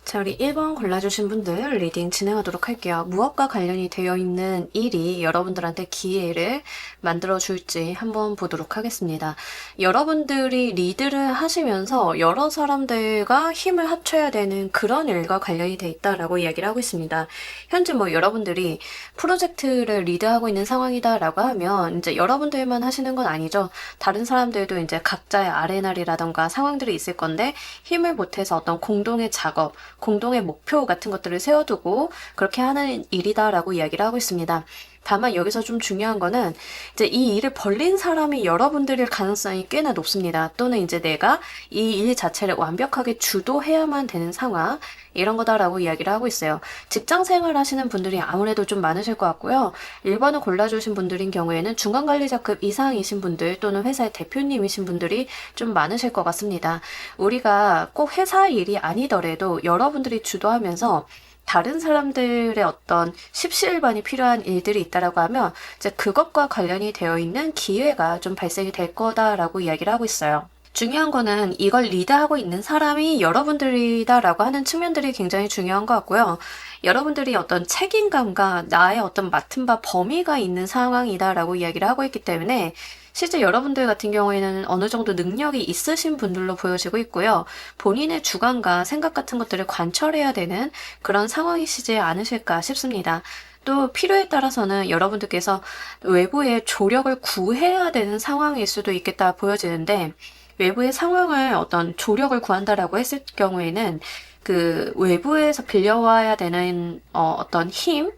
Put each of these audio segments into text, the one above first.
자, 우리 1번 골라주신 분들 리딩 진행하도록 할게요. 무엇과 관련이 되어 있는 일이 여러분들한테 기회를 만들어줄지 한번 보도록 하겠습니다. 여러분들이 리드를 하시면서 여러 사람들과 힘을 합쳐야 되는 그런 일과 관련이 돼 있다라고 이야기를 하고 있습니다. 현재 뭐 여러분들이 프로젝트를 리드하고 있는 상황이다라고 하면 이제 여러분들만 하시는 건 아니죠. 다른 사람들도 이제 각자의 아레나리라던가 상황들이 있을 건데 힘을 보태서 어떤 공동의 작업, 공동의 목표 같은 것들을 세워두고 그렇게 하는 일이다라고 이야기를 하고 있습니다. 다만 여기서 좀 중요한 거는 이제 이 일을 벌린 사람이 여러분들일 가능성이 꽤나 높습니다. 또는 이제 내가 이 일 자체를 완벽하게 주도해야만 되는 상황, 이런 거다라고 이야기를 하고 있어요. 직장 생활 하시는 분들이 아무래도 좀 많으실 것 같고요. 1번을 골라주신 분들인 경우에는 중간관리자급 이상이신 분들 또는 회사의 대표님이신 분들이 좀 많으실 것 같습니다. 우리가 꼭 회사 일이 아니더라도 여러분들이 주도하면서 다른 사람들의 어떤 십시일반이 필요한 일들이 있다라고 하면 이제 그것과 관련이 되어 있는 기회가 좀 발생이 될 거다라고 이야기를 하고 있어요. 중요한 거는 이걸 리드하고 있는 사람이 여러분들이다라고 하는 측면들이 굉장히 중요한 것 같고요. 여러분들이 어떤 책임감과 나의 어떤 맡은 바 범위가 있는 상황이다라고 이야기를 하고 있기 때문에 실제 여러분들 같은 경우에는 어느 정도 능력이 있으신 분들로 보여지고 있고요. 본인의 주관과 생각 같은 것들을 관철해야 되는 그런 상황이시지 않으실까 싶습니다. 또 필요에 따라서는 여러분들께서 외부의 조력을 구해야 되는 상황일 수도 있겠다 보여지는데 외부의 상황을 어떤 조력을 구한다라고 했을 경우에는 그 외부에서 빌려와야 되는 어떤 힘,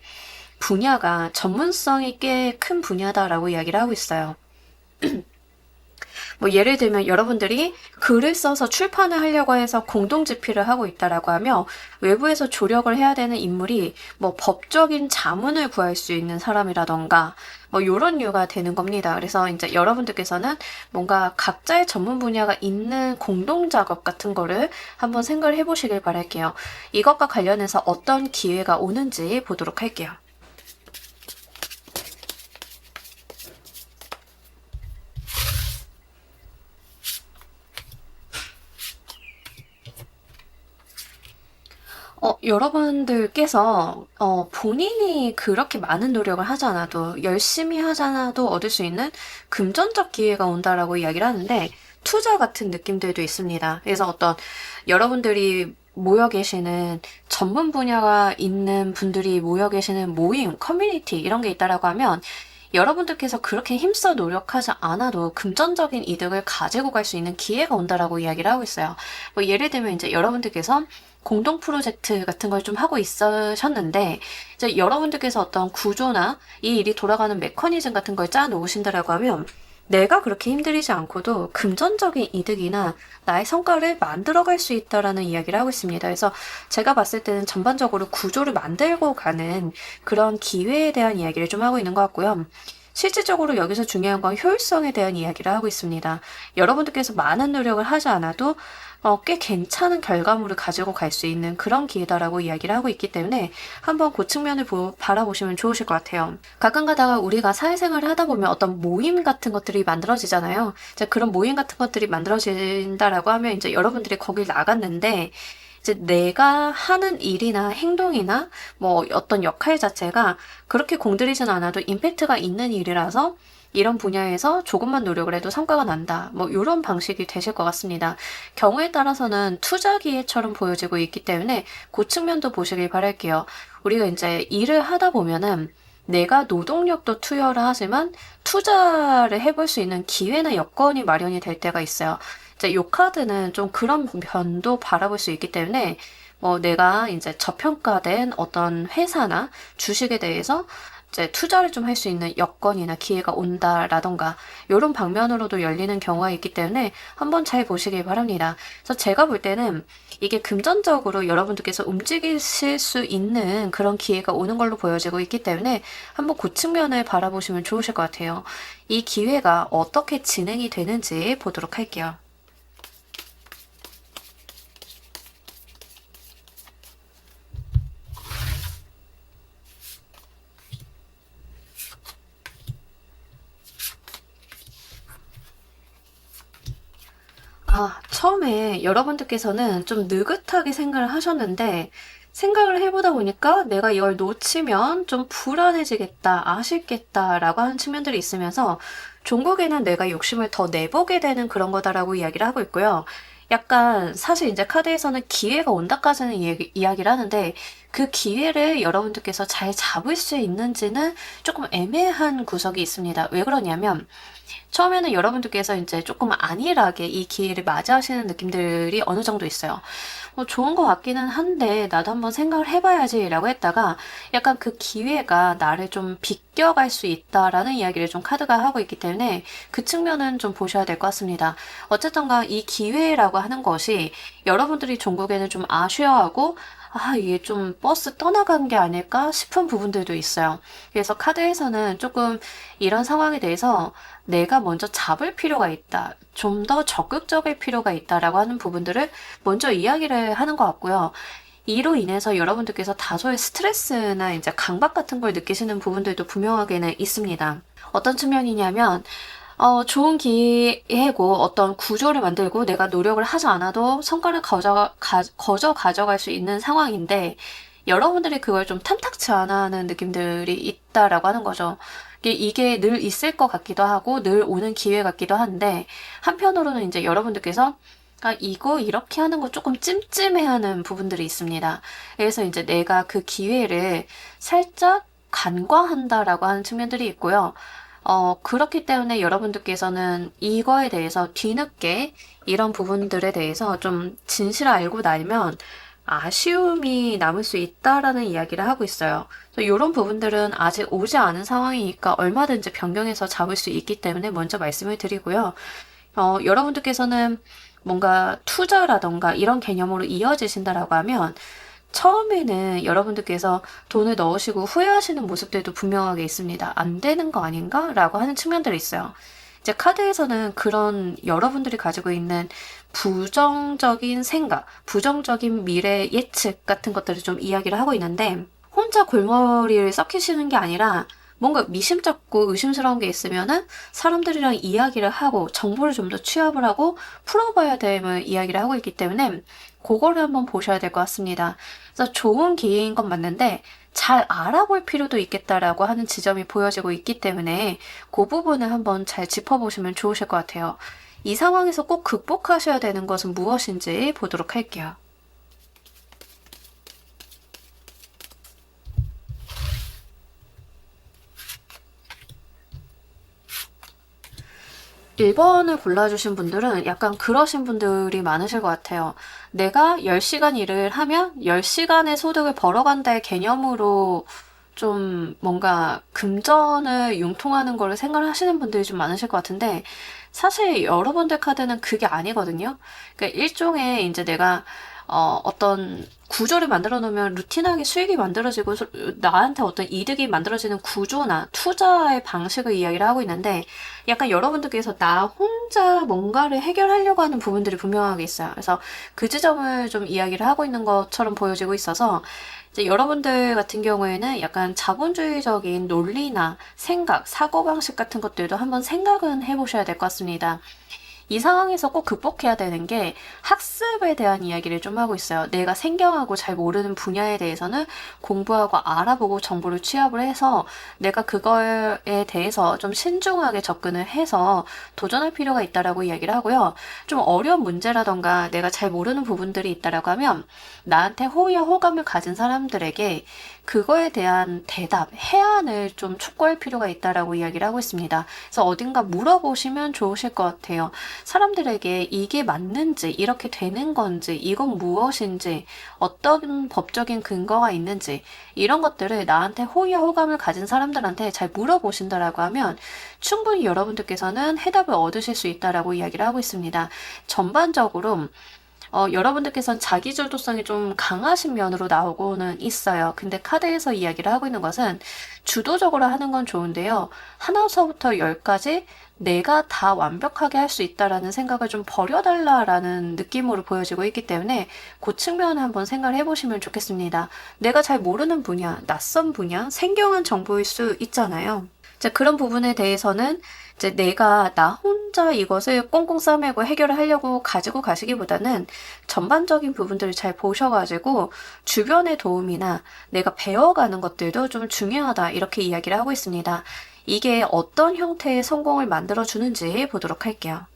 분야가 전문성이 꽤 큰 분야다라고 이야기를 하고 있어요. 뭐 예를 들면 여러분들이 글을 써서 출판을 하려고 해서 공동 집필을 하고 있다라고 하면 외부에서 조력을 해야 되는 인물이 뭐 법적인 자문을 구할 수 있는 사람이라던가 뭐 요런 류가 되는 겁니다. 그래서 이제 여러분들께서는 뭔가 각자의 전문 분야가 있는 공동 작업 같은 거를 한번 생각을 해보시길 바랄게요. 이것과 관련해서 어떤 기회가 오는지 보도록 할게요. 여러분들께서 본인이 그렇게 많은 노력을 하지 않아도 열심히 하지 않아도 얻을 수 있는 금전적 기회가 온다라고 이야기를 하는데 투자 같은 느낌들도 있습니다. 그래서 어떤 여러분들이 모여 계시는 전문 분야가 있는 분들이 모여 계시는 모임, 커뮤니티 이런 게 있다라고 하면 여러분들께서 그렇게 힘써 노력하지 않아도 금전적인 이득을 가지고 갈 수 있는 기회가 온다라고 이야기를 하고 있어요. 뭐 예를 들면 이제 여러분들께서 공동 프로젝트 같은 걸 좀 하고 있으셨는데 이제 여러분들께서 어떤 구조나 이 일이 돌아가는 메커니즘 같은 걸 짜 놓으신다라고 하면 내가 그렇게 힘들이지 않고도 금전적인 이득이나 나의 성과를 만들어갈 수 있다라는 이야기를 하고 있습니다. 그래서 제가 봤을 때는 전반적으로 구조를 만들고 가는 그런 기회에 대한 이야기를 좀 하고 있는 것 같고요. 실질적으로 여기서 중요한 건 효율성에 대한 이야기를 하고 있습니다. 여러분들께서 많은 노력을 하지 않아도 꽤 괜찮은 결과물을 가지고 갈 수 있는 그런 기회다라고 이야기를 하고 있기 때문에 한번 그 측면을 바라보시면 좋으실 것 같아요. 가끔 가다가 우리가 사회생활을 하다 보면 어떤 모임 같은 것들이 만들어지잖아요. 이제 그런 모임 같은 것들이 만들어진다라고 하면 이제 여러분들이 거길 나갔는데 이제 내가 하는 일이나 행동이나 뭐 어떤 역할 자체가 그렇게 공들이진 않아도 임팩트가 있는 일이라서 이런 분야에서 조금만 노력을 해도 성과가 난다. 뭐 이런 방식이 되실 것 같습니다. 경우에 따라서는 투자 기회처럼 보여지고 있기 때문에 그 측면도 보시길 바랄게요. 우리가 이제 일을 하다 보면은 내가 노동력도 투여를 하지만 투자를 해볼 수 있는 기회나 여건이 마련이 될 때가 있어요. 이제 요 카드는 좀 그런 변도 바라볼 수 있기 때문에 뭐 내가 이제 저평가된 어떤 회사나 주식에 대해서 이제 투자를 좀 할 수 있는 여건이나 기회가 온다라던가 이런 방면으로도 열리는 경우가 있기 때문에 한번 잘 보시길 바랍니다. 그래서 제가 볼 때는 이게 금전적으로 여러분들께서 움직이실 수 있는 그런 기회가 오는 걸로 보여지고 있기 때문에 한번 그 측면을 바라보시면 좋으실 것 같아요. 이 기회가 어떻게 진행이 되는지 보도록 할게요. 처음에 여러분들께서는 좀 느긋하게 생각을 하셨는데, 생각을 해보다 보니까 내가 이걸 놓치면 좀 불안해지겠다, 아쉽겠다라고 하는 측면들이 있으면서, 종국에는 내가 욕심을 더 내보게 되는 그런 거다라고 이야기를 하고 있고요. 약간, 사실 이제 카드에서는 기회가 온다까지는 이야기를 하는데, 그 기회를 여러분들께서 잘 잡을 수 있는지는 조금 애매한 구석이 있습니다. 왜 그러냐면, 처음에는 여러분들께서 이제 조금 안일하게 이 기회를 맞이하시는 느낌들이 어느 정도 있어요. 좋은 것 같기는 한데 나도 한번 생각을 해봐야지 라고 했다가 약간 그 기회가 나를 좀 비껴갈 수 있다라는 이야기를 좀 카드가 하고 있기 때문에 그 측면은 좀 보셔야 될 것 같습니다. 어쨌든가 이 기회라고 하는 것이 여러분들이 종국에는 좀 아쉬워하고 이게 좀 버스 떠나간 게 아닐까 싶은 부분들도 있어요. 그래서 카드에서는 조금 이런 상황에 대해서 내가 먼저 잡을 필요가 있다. 좀 더 적극적일 필요가 있다라고 하는 부분들을 먼저 이야기를 하는 것 같고요. 이로 인해서 여러분들께서 다소의 스트레스나 이제 강박 같은 걸 느끼시는 부분들도 분명하게는 있습니다. 어떤 측면이냐면, 좋은 기회고 어떤 구조를 만들고 내가 노력을 하지 않아도 성과를 거저 가져갈 수 있는 상황인데, 여러분들이 그걸 좀 탐탁치 않아 하는 느낌들이 있다라고 하는 거죠. 이게 늘 있을 것 같기도 하고 늘 오는 기회 같기도 한데 한편으로는 이제 여러분들께서 이거 이렇게 하는 거 조금 찜찜해하는 부분들이 있습니다. 그래서 이제 내가 그 기회를 살짝 간과한다라고 하는 측면들이 있고요. 그렇기 때문에 여러분들께서는 이거에 대해서 뒤늦게 이런 부분들에 대해서 좀 진실을 알고 나면 아쉬움이 남을 수 있다라는 이야기를 하고 있어요. 이런 부분들은 아직 오지 않은 상황이니까 얼마든지 변경해서 잡을 수 있기 때문에 먼저 말씀을 드리고요. 여러분들께서는 뭔가 투자라던가 이런 개념으로 이어지신다라고 하면 처음에는 여러분들께서 돈을 넣으시고 후회하시는 모습들도 분명하게 있습니다. 안 되는 거 아닌가? 라고 하는 측면들이 있어요. 이제 카드에서는 그런 여러분들이 가지고 있는 부정적인 생각, 부정적인 미래 예측 같은 것들을 좀 이야기를 하고 있는데 혼자 골머리를 썩히시는 게 아니라 뭔가 미심쩍고 의심스러운 게 있으면은 사람들이랑 이야기를 하고 정보를 좀 더 취합을 하고 풀어봐야 됨을 이야기를 하고 있기 때문에 그거를 한번 보셔야 될 것 같습니다. 그래서 좋은 기회인 건 맞는데 잘 알아볼 필요도 있겠다라고 하는 지점이 보여지고 있기 때문에 그 부분을 한번 잘 짚어보시면 좋으실 것 같아요. 이 상황에서 꼭 극복하셔야 되는 것은 무엇인지 보도록 할게요. 1번을 골라주신 분들은 약간 그러신 분들이 많으실 것 같아요. 내가 10시간 일을 하면 10시간의 소득을 벌어간다의 개념으로 좀 뭔가 금전을 융통하는 거를 생각을 하시는 분들이 좀 많으실 것 같은데 사실 여러분들 카드는 그게 아니거든요. 그러니까 일종의 이제 내가 어떤 구조를 만들어 놓으면 루틴하게 수익이 만들어지고 나한테 어떤 이득이 만들어지는 구조나 투자의 방식을 이야기를 하고 있는데 약간 여러분들께서 나 혼자 뭔가를 해결하려고 하는 부분들이 분명하게 있어요. 그래서 그 지점을 좀 이야기를 하고 있는 것처럼 보여지고 있어서 이제 여러분들 같은 경우에는 약간 자본주의적인 논리나 생각, 사고방식 같은 것들도 한번 생각은 해보셔야 될 것 같습니다. 이 상황에서 꼭 극복해야 되는 게 학습에 대한 이야기를 좀 하고 있어요. 내가 생경하고 잘 모르는 분야에 대해서는 공부하고 알아보고 정보를 취합을 해서 내가 그거에 대해서 좀 신중하게 접근을 해서 도전할 필요가 있다라고 이야기를 하고요. 좀 어려운 문제라던가 내가 잘 모르는 부분들이 있다라고 하면 나한테 호의와 호감을 가진 사람들에게 그거에 대한 대답, 해안을 좀 촉구할 필요가 있다라고 이야기를 하고 있습니다. 그래서 어딘가 물어보시면 좋으실 것 같아요. 사람들에게 이게 맞는지, 이렇게 되는 건지, 이건 무엇인지, 어떤 법적인 근거가 있는지, 이런 것들을 나한테 호의와 호감을 가진 사람들한테 잘 물어보신다라고 하면 충분히 여러분들께서는 해답을 얻으실 수 있다라고 이야기를 하고 있습니다. 전반적으로 여러분들께서는 자기주도성이 좀 강하신 면으로 나오고는 있어요. 근데 카드에서 이야기를 하고 있는 것은 주도적으로 하는 건 좋은데요. 하나서부터 열까지 내가 다 완벽하게 할 수 있다라는 생각을 좀 버려달라라는 느낌으로 보여지고 있기 때문에 그 측면을 한번 생각을 해보시면 좋겠습니다. 내가 잘 모르는 분야, 낯선 분야, 생경한 정보일 수 있잖아요. 이제 그런 부분에 대해서는 이제 내가 나 혼자 이것을 꽁꽁 싸매고 해결을 하려고 가지고 가시기보다는 전반적인 부분들을 잘 보셔가지고 주변의 도움이나 내가 배워가는 것들도 좀 중요하다 이렇게 이야기를 하고 있습니다. 이게 어떤 형태의 성공을 만들어 주는지 보도록 할게요.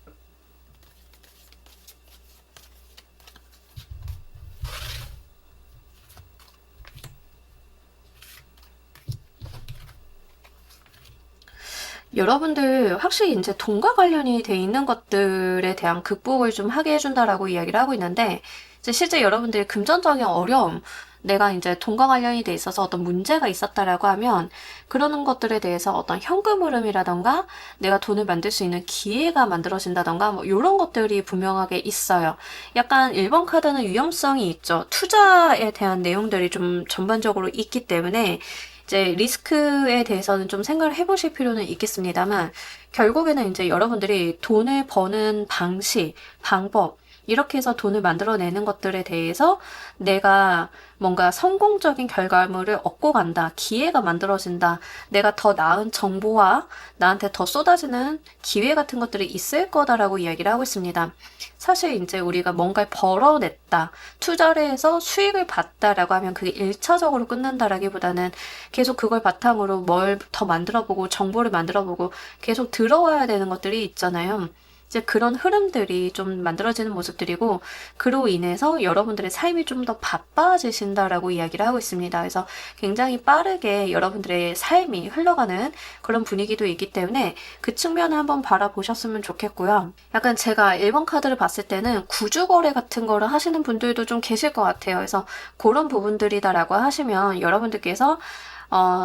여러분들 확실히 이제 돈과 관련이 돼 있는 것들에 대한 극복을 좀 하게 해준다라고 이야기를 하고 있는데 이제 실제 여러분들의 금전적인 어려움 내가 이제 돈과 관련이 돼 있어서 어떤 문제가 있었다라고 하면 그러는 것들에 대해서 어떤 현금 흐름이라던가 내가 돈을 만들 수 있는 기회가 만들어진다던가 뭐 이런 것들이 분명하게 있어요. 약간 1번 카드는 위험성이 있죠. 투자에 대한 내용들이 좀 전반적으로 있기 때문에 이제 리스크에 대해서는 좀 생각을 해보실 필요는 있겠습니다만 결국에는 이제 여러분들이 돈을 버는 방식, 방법 이렇게 해서 돈을 만들어내는 것들에 대해서 내가 뭔가 성공적인 결과물을 얻고 간다, 기회가 만들어진다, 내가 더 나은 정보와 나한테 더 쏟아지는 기회 같은 것들이 있을 거다라고 이야기를 하고 있습니다. 사실 이제 우리가 뭔가를 벌어냈다, 투자를 해서 수익을 봤다라고 하면 그게 1차적으로 끝난다라기보다는 계속 그걸 바탕으로 뭘 더 만들어보고 정보를 만들어보고 계속 들어와야 되는 것들이 있잖아요. 이제 그런 흐름들이 좀 만들어지는 모습들이고 그로 인해서 여러분들의 삶이 좀 더 바빠지신다라고 이야기를 하고 있습니다. 그래서 굉장히 빠르게 여러분들의 삶이 흘러가는 그런 분위기도 있기 때문에 그 측면을 한번 바라보셨으면 좋겠고요. 약간 제가 1번 카드를 봤을 때는 구주거래 같은 거를 하시는 분들도 좀 계실 것 같아요. 그래서 그런 부분들이다라고 하시면 여러분들께서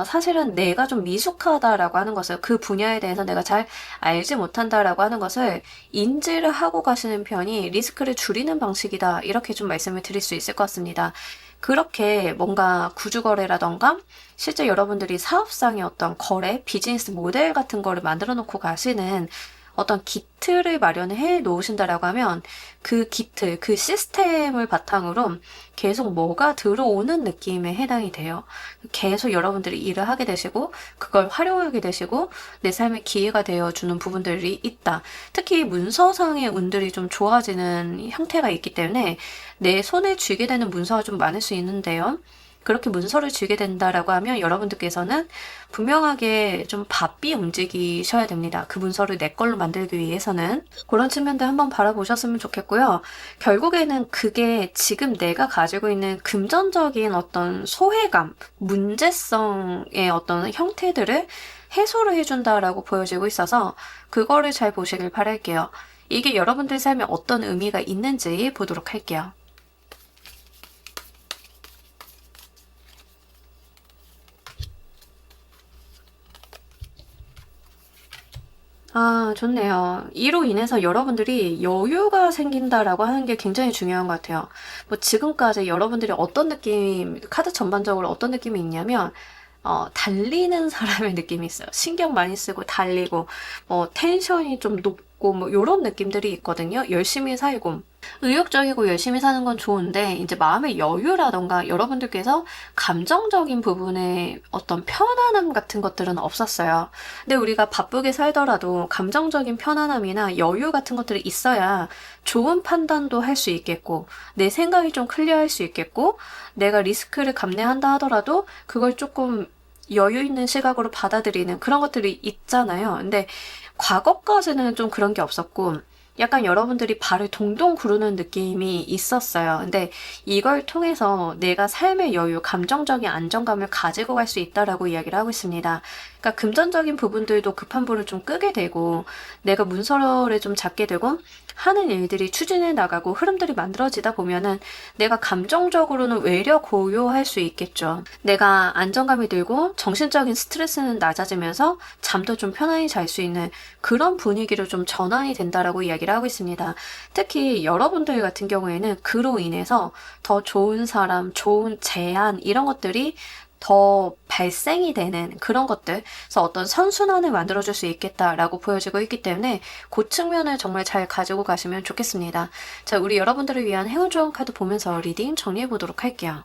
사실은 내가 좀 미숙하다라고 하는 것을 그 분야에 대해서 내가 잘 알지 못한다라고 하는 것을 인지를 하고 가시는 편이 리스크를 줄이는 방식이다. 이렇게 좀 말씀을 드릴 수 있을 것 같습니다. 그렇게 뭔가 구주거래라던가 실제 여러분들이 사업상의 어떤 거래, 비즈니스 모델 같은 거를 만들어 놓고 가시는 어떤 기틀을 마련해 놓으신다라고 하면 그 기틀, 그 시스템을 바탕으로 계속 뭐가 들어오는 느낌에 해당이 돼요. 계속 여러분들이 일을 하게 되시고 그걸 활용하게 되시고 내 삶의 기회가 되어주는 부분들이 있다. 특히 문서상의 운들이 좀 좋아지는 형태가 있기 때문에 내 손에 쥐게 되는 문서가 좀 많을 수 있는데요. 그렇게 문서를 쥐게 된다라고 하면 여러분들께서는 분명하게 좀 바삐 움직이셔야 됩니다. 그 문서를 내 걸로 만들기 위해서는 그런 측면들 한번 바라보셨으면 좋겠고요. 결국에는 그게 지금 내가 가지고 있는 금전적인 어떤 소외감, 문제성의 어떤 형태들을 해소를 해준다라고 보여지고 있어서 그거를 잘 보시길 바랄게요. 이게 여러분들 삶에 어떤 의미가 있는지 보도록 할게요. 아, 좋네요. 이로 인해서 여러분들이 여유가 생긴다라고 하는 게 굉장히 중요한 것 같아요. 뭐 지금까지 여러분들이 어떤 느낌, 카드 전반적으로 어떤 느낌이 있냐면, 달리는 사람의 느낌이 있어요. 신경 많이 쓰고 달리고, 텐션이 좀 높고, 뭐, 요런 느낌들이 있거든요. 열심히 살고. 의욕적이고 열심히 사는 건 좋은데, 이제 마음의 여유라던가 여러분들께서 감정적인 부분에 어떤 편안함 같은 것들은 없었어요. 근데 우리가 바쁘게 살더라도 감정적인 편안함이나 여유 같은 것들이 있어야 좋은 판단도 할 수 있겠고, 내 생각이 좀 클리어할 수 있겠고, 내가 리스크를 감내한다 하더라도 그걸 조금 여유 있는 시각으로 받아들이는 그런 것들이 있잖아요. 근데 과거까지는 좀 그런 게 없었고, 약간 여러분들이 발을 동동 구르는 느낌이 있었어요. 근데 이걸 통해서 내가 삶의 여유, 감정적인 안정감을 가지고 갈 수 있다라고 이야기를 하고 있습니다. 그러니까 금전적인 부분들도 급한 불을 좀 끄게 되고, 내가 문서를 좀 잡게 되고, 하는 일들이 추진해 나가고 흐름들이 만들어지다 보면은 내가 감정적으로는 외려 고요할 수 있겠죠. 내가 안정감이 들고 정신적인 스트레스는 낮아지면서 잠도 좀 편안히 잘 수 있는 그런 분위기로 좀 전환이 된다라고 이야기를 하고 있습니다. 특히 여러분들 같은 경우에는 그로 인해서 더 좋은 사람, 좋은 제안 이런 것들이 더 발생이 되는 그런 것들, 그래서 어떤 선순환을 만들어줄 수 있겠다라고 보여지고 있기 때문에 그 측면을 정말 잘 가지고 가시면 좋겠습니다. 자, 우리 여러분들을 위한 행운 조언 카드 보면서 리딩 정리해 보도록 할게요.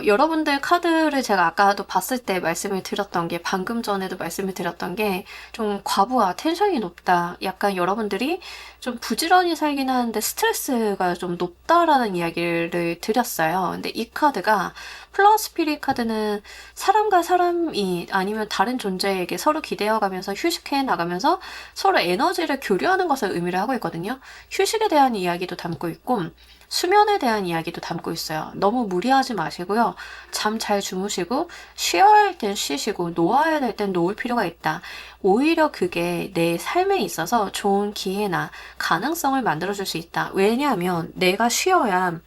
여러분들 카드를 제가 아까도 봤을 때 말씀을 드렸던 게, 방금 전에도 말씀을 드렸던 게, 좀 과부하, 텐션이 높다. 약간 여러분들이 좀 부지런히 살긴 하는데 스트레스가 좀 높다라는 이야기를 드렸어요. 근데 이 카드가, 플라워 스피릿 카드는 사람과 사람이 아니면 다른 존재에게 서로 기대어가면서 휴식해 나가면서 서로 에너지를 교류하는 것을 의미를 하고 있거든요. 휴식에 대한 이야기도 담고 있고, 수면에 대한 이야기도 담고 있어요. 너무 무리하지 마시고요. 잠 잘 주무시고, 쉬어야 할 땐 쉬시고, 놓아야 될 땐 놓을 필요가 있다. 오히려 그게 내 삶에 있어서 좋은 기회나 가능성을 만들어줄 수 있다. 왜냐하면 내가 쉬어야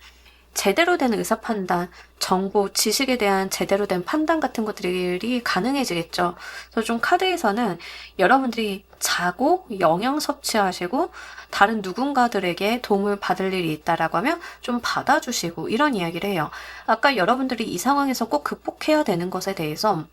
제대로 된 의사 판단, 정보, 지식에 대한 제대로 된 판단 같은 것들이 가능해지겠죠. 그래서 좀 카드에서는 여러분들이 자고 영양 섭취하시고 다른 누군가들에게 도움을 받을 일이 있다라고 하면 좀 받아주시고 이런 이야기를 해요. 아까 여러분들이 이 상황에서 꼭 극복해야 되는 것에 대해서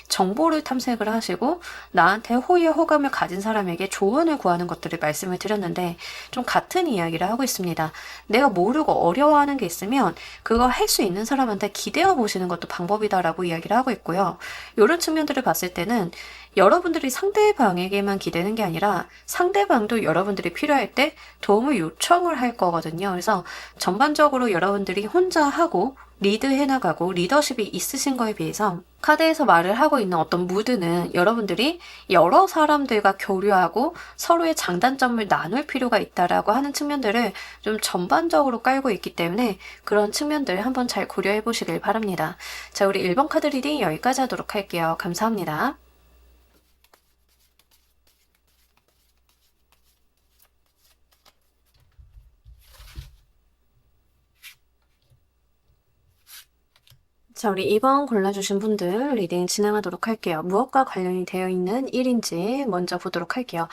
정보를 탐색을 하시고 나한테 호의의 호감을 가진 사람에게 조언을 구하는 것들을 말씀을 드렸는데 좀 같은 이야기를 하고 있습니다. 내가 모르고 어려워하는 게 있으면 그거 할 수 있는 사람한테 기대어 보시는 것도 방법이다라고 이야기를 하고 있고요. 이런 측면들을 봤을 때는 여러분들이 상대방에게만 기대는 게 아니라 상대방도 여러분들이 필요할 때 도움을 요청을 할 거거든요. 그래서 전반적으로 여러분들이 혼자 하고 리드해 나가고 리더십이 있으신 거에 비해서 카드에서 말을 하고 있는 어떤 무드는 여러분들이 여러 사람들과 교류하고 서로의 장단점을 나눌 필요가 있다라고 하는 측면들을 좀 전반적으로 깔고 있기 때문에 그런 측면들 한번 잘 고려해 보시길 바랍니다. 자, 우리 1번 카드 리딩 여기까지 하도록 할게요. 감사합니다. 자, 우리 2번 골라주신 분들 리딩 진행하도록 할게요. 무엇과 관련이 되어 있는 일인지 먼저 보도록 할게요.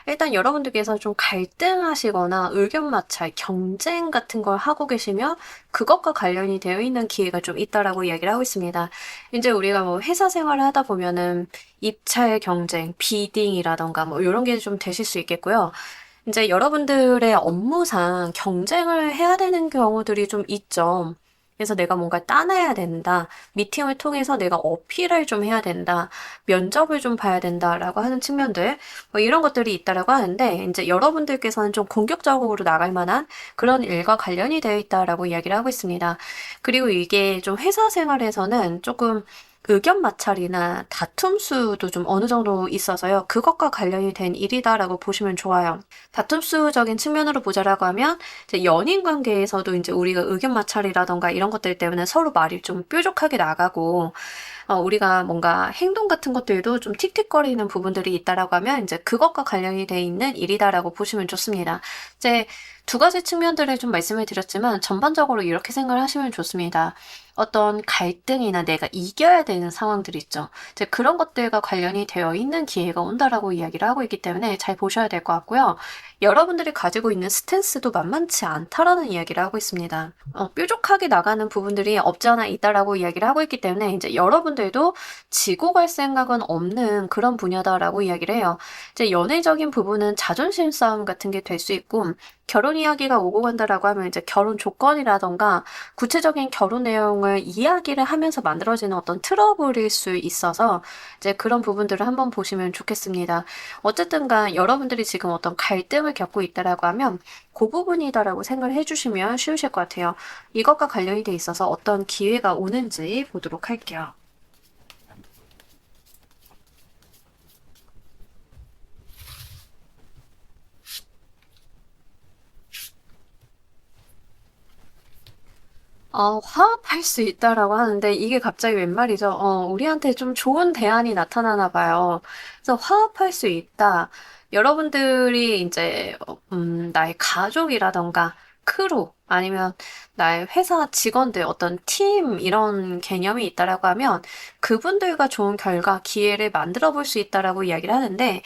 일단 여러분들께서 좀 갈등하시거나 의견 마찰, 경쟁 같은 걸 하고 계시면 그것과 관련이 되어 있는 기회가 좀 있다라고 이야기를 하고 있습니다. 이제 우리가 뭐 회사 생활을 하다 보면은 입찰 경쟁, 비딩이라던가 뭐 이런 게 좀 되실 수 있겠고요. 이제 여러분들의 업무상 경쟁을 해야 되는 경우들이 좀 있죠. 그래서 내가 뭔가 따내야 된다. 미팅을 통해서 내가 어필을 좀 해야 된다. 면접을 좀 봐야 된다라고 하는 측면들. 뭐 이런 것들이 있다라고 하는데, 이제 여러분들께서는 좀 공격적으로 나갈 만한 그런 일과 관련이 되어 있다라고 이야기를 하고 있습니다. 그리고 이게 좀 회사 생활에서는 조금 의견 마찰이나 다툼 수도 좀 어느 정도 있어서요. 그것과 관련이 된 일이다라고 보시면 좋아요. 다툼 수적인 측면으로 보자라고 하면 이제 연인 관계에서도 이제 우리가 의견 마찰이라던가 이런 것들 때문에 서로 말이 좀 뾰족하게 나가고 우리가 뭔가 행동 같은 것들도 좀 틱틱거리는 부분들이 있다라고 하면 이제 그것과 관련이 돼 있는 일이다라고 보시면 좋습니다. 이제 두 가지 측면들을 좀 말씀을 드렸지만 전반적으로 이렇게 생각을 하시면 좋습니다. 어떤 갈등이나 내가 이겨야 되는 상황들이 있죠. 이제 그런 것들과 관련이 되어 있는 기회가 온다라고 이야기를 하고 있기 때문에 잘 보셔야 될 것 같고요. 여러분들이 가지고 있는 스탠스도 만만치 않다라는 이야기를 하고 있습니다. 뾰족하게 나가는 부분들이 없지 않아 있다라고 이야기를 하고 있기 때문에 이제 여러분들도 지고 갈 생각은 없는 그런 분야다라고 이야기를 해요. 이제 연애적인 부분은 자존심 싸움 같은 게 될 수 있고 결혼 이야기가 오고 간다라고 하면 이제 결혼 조건이라던가 구체적인 결혼 내용을 이야기를 하면서 만들어지는 어떤 트러블일 수 있어서 이제 그런 부분들을 한번 보시면 좋겠습니다. 어쨌든 간 여러분들이 지금 어떤 갈등을 겪고 있다라고 하면 그 부분이다라고 생각을 해주시면 쉬우실 것 같아요. 이것과 관련이 돼 있어서 어떤 기회가 오는지 보도록 할게요. 화합할 수 있다라고 하는데 이게 갑자기 웬 말이죠? 우리한테 좀 좋은 대안이 나타나나 봐요. 그래서 화합할 수 있다. 여러분들이 이제 나의 가족이라던가 크루 아니면 나의 회사 직원들 어떤 팀 이런 개념이 있다라고 하면 그분들과 좋은 결과 기회를 만들어 볼 수 있다라고 이야기를 하는데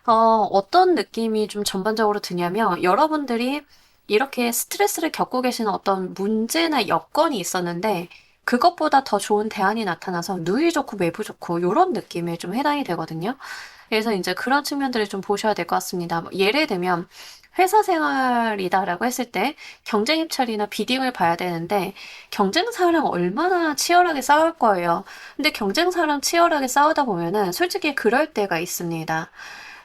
어떤 느낌이 좀 전반적으로 드냐면 여러분들이 이렇게 스트레스를 겪고 계시는 어떤 문제나 여건이 있었는데 그것보다 더 좋은 대안이 나타나서 누이 좋고 매부 좋고 요런 느낌에 좀 해당이 되거든요. 그래서 이제 그런 측면들을 좀 보셔야 될 것 같습니다. 뭐 예를 들면 회사 생활이다라고 했을 때 경쟁 입찰이나 비딩을 봐야 되는데 경쟁사랑 얼마나 치열하게 싸울 거예요. 근데 경쟁사랑 치열하게 싸우다 보면은 솔직히 그럴 때가 있습니다.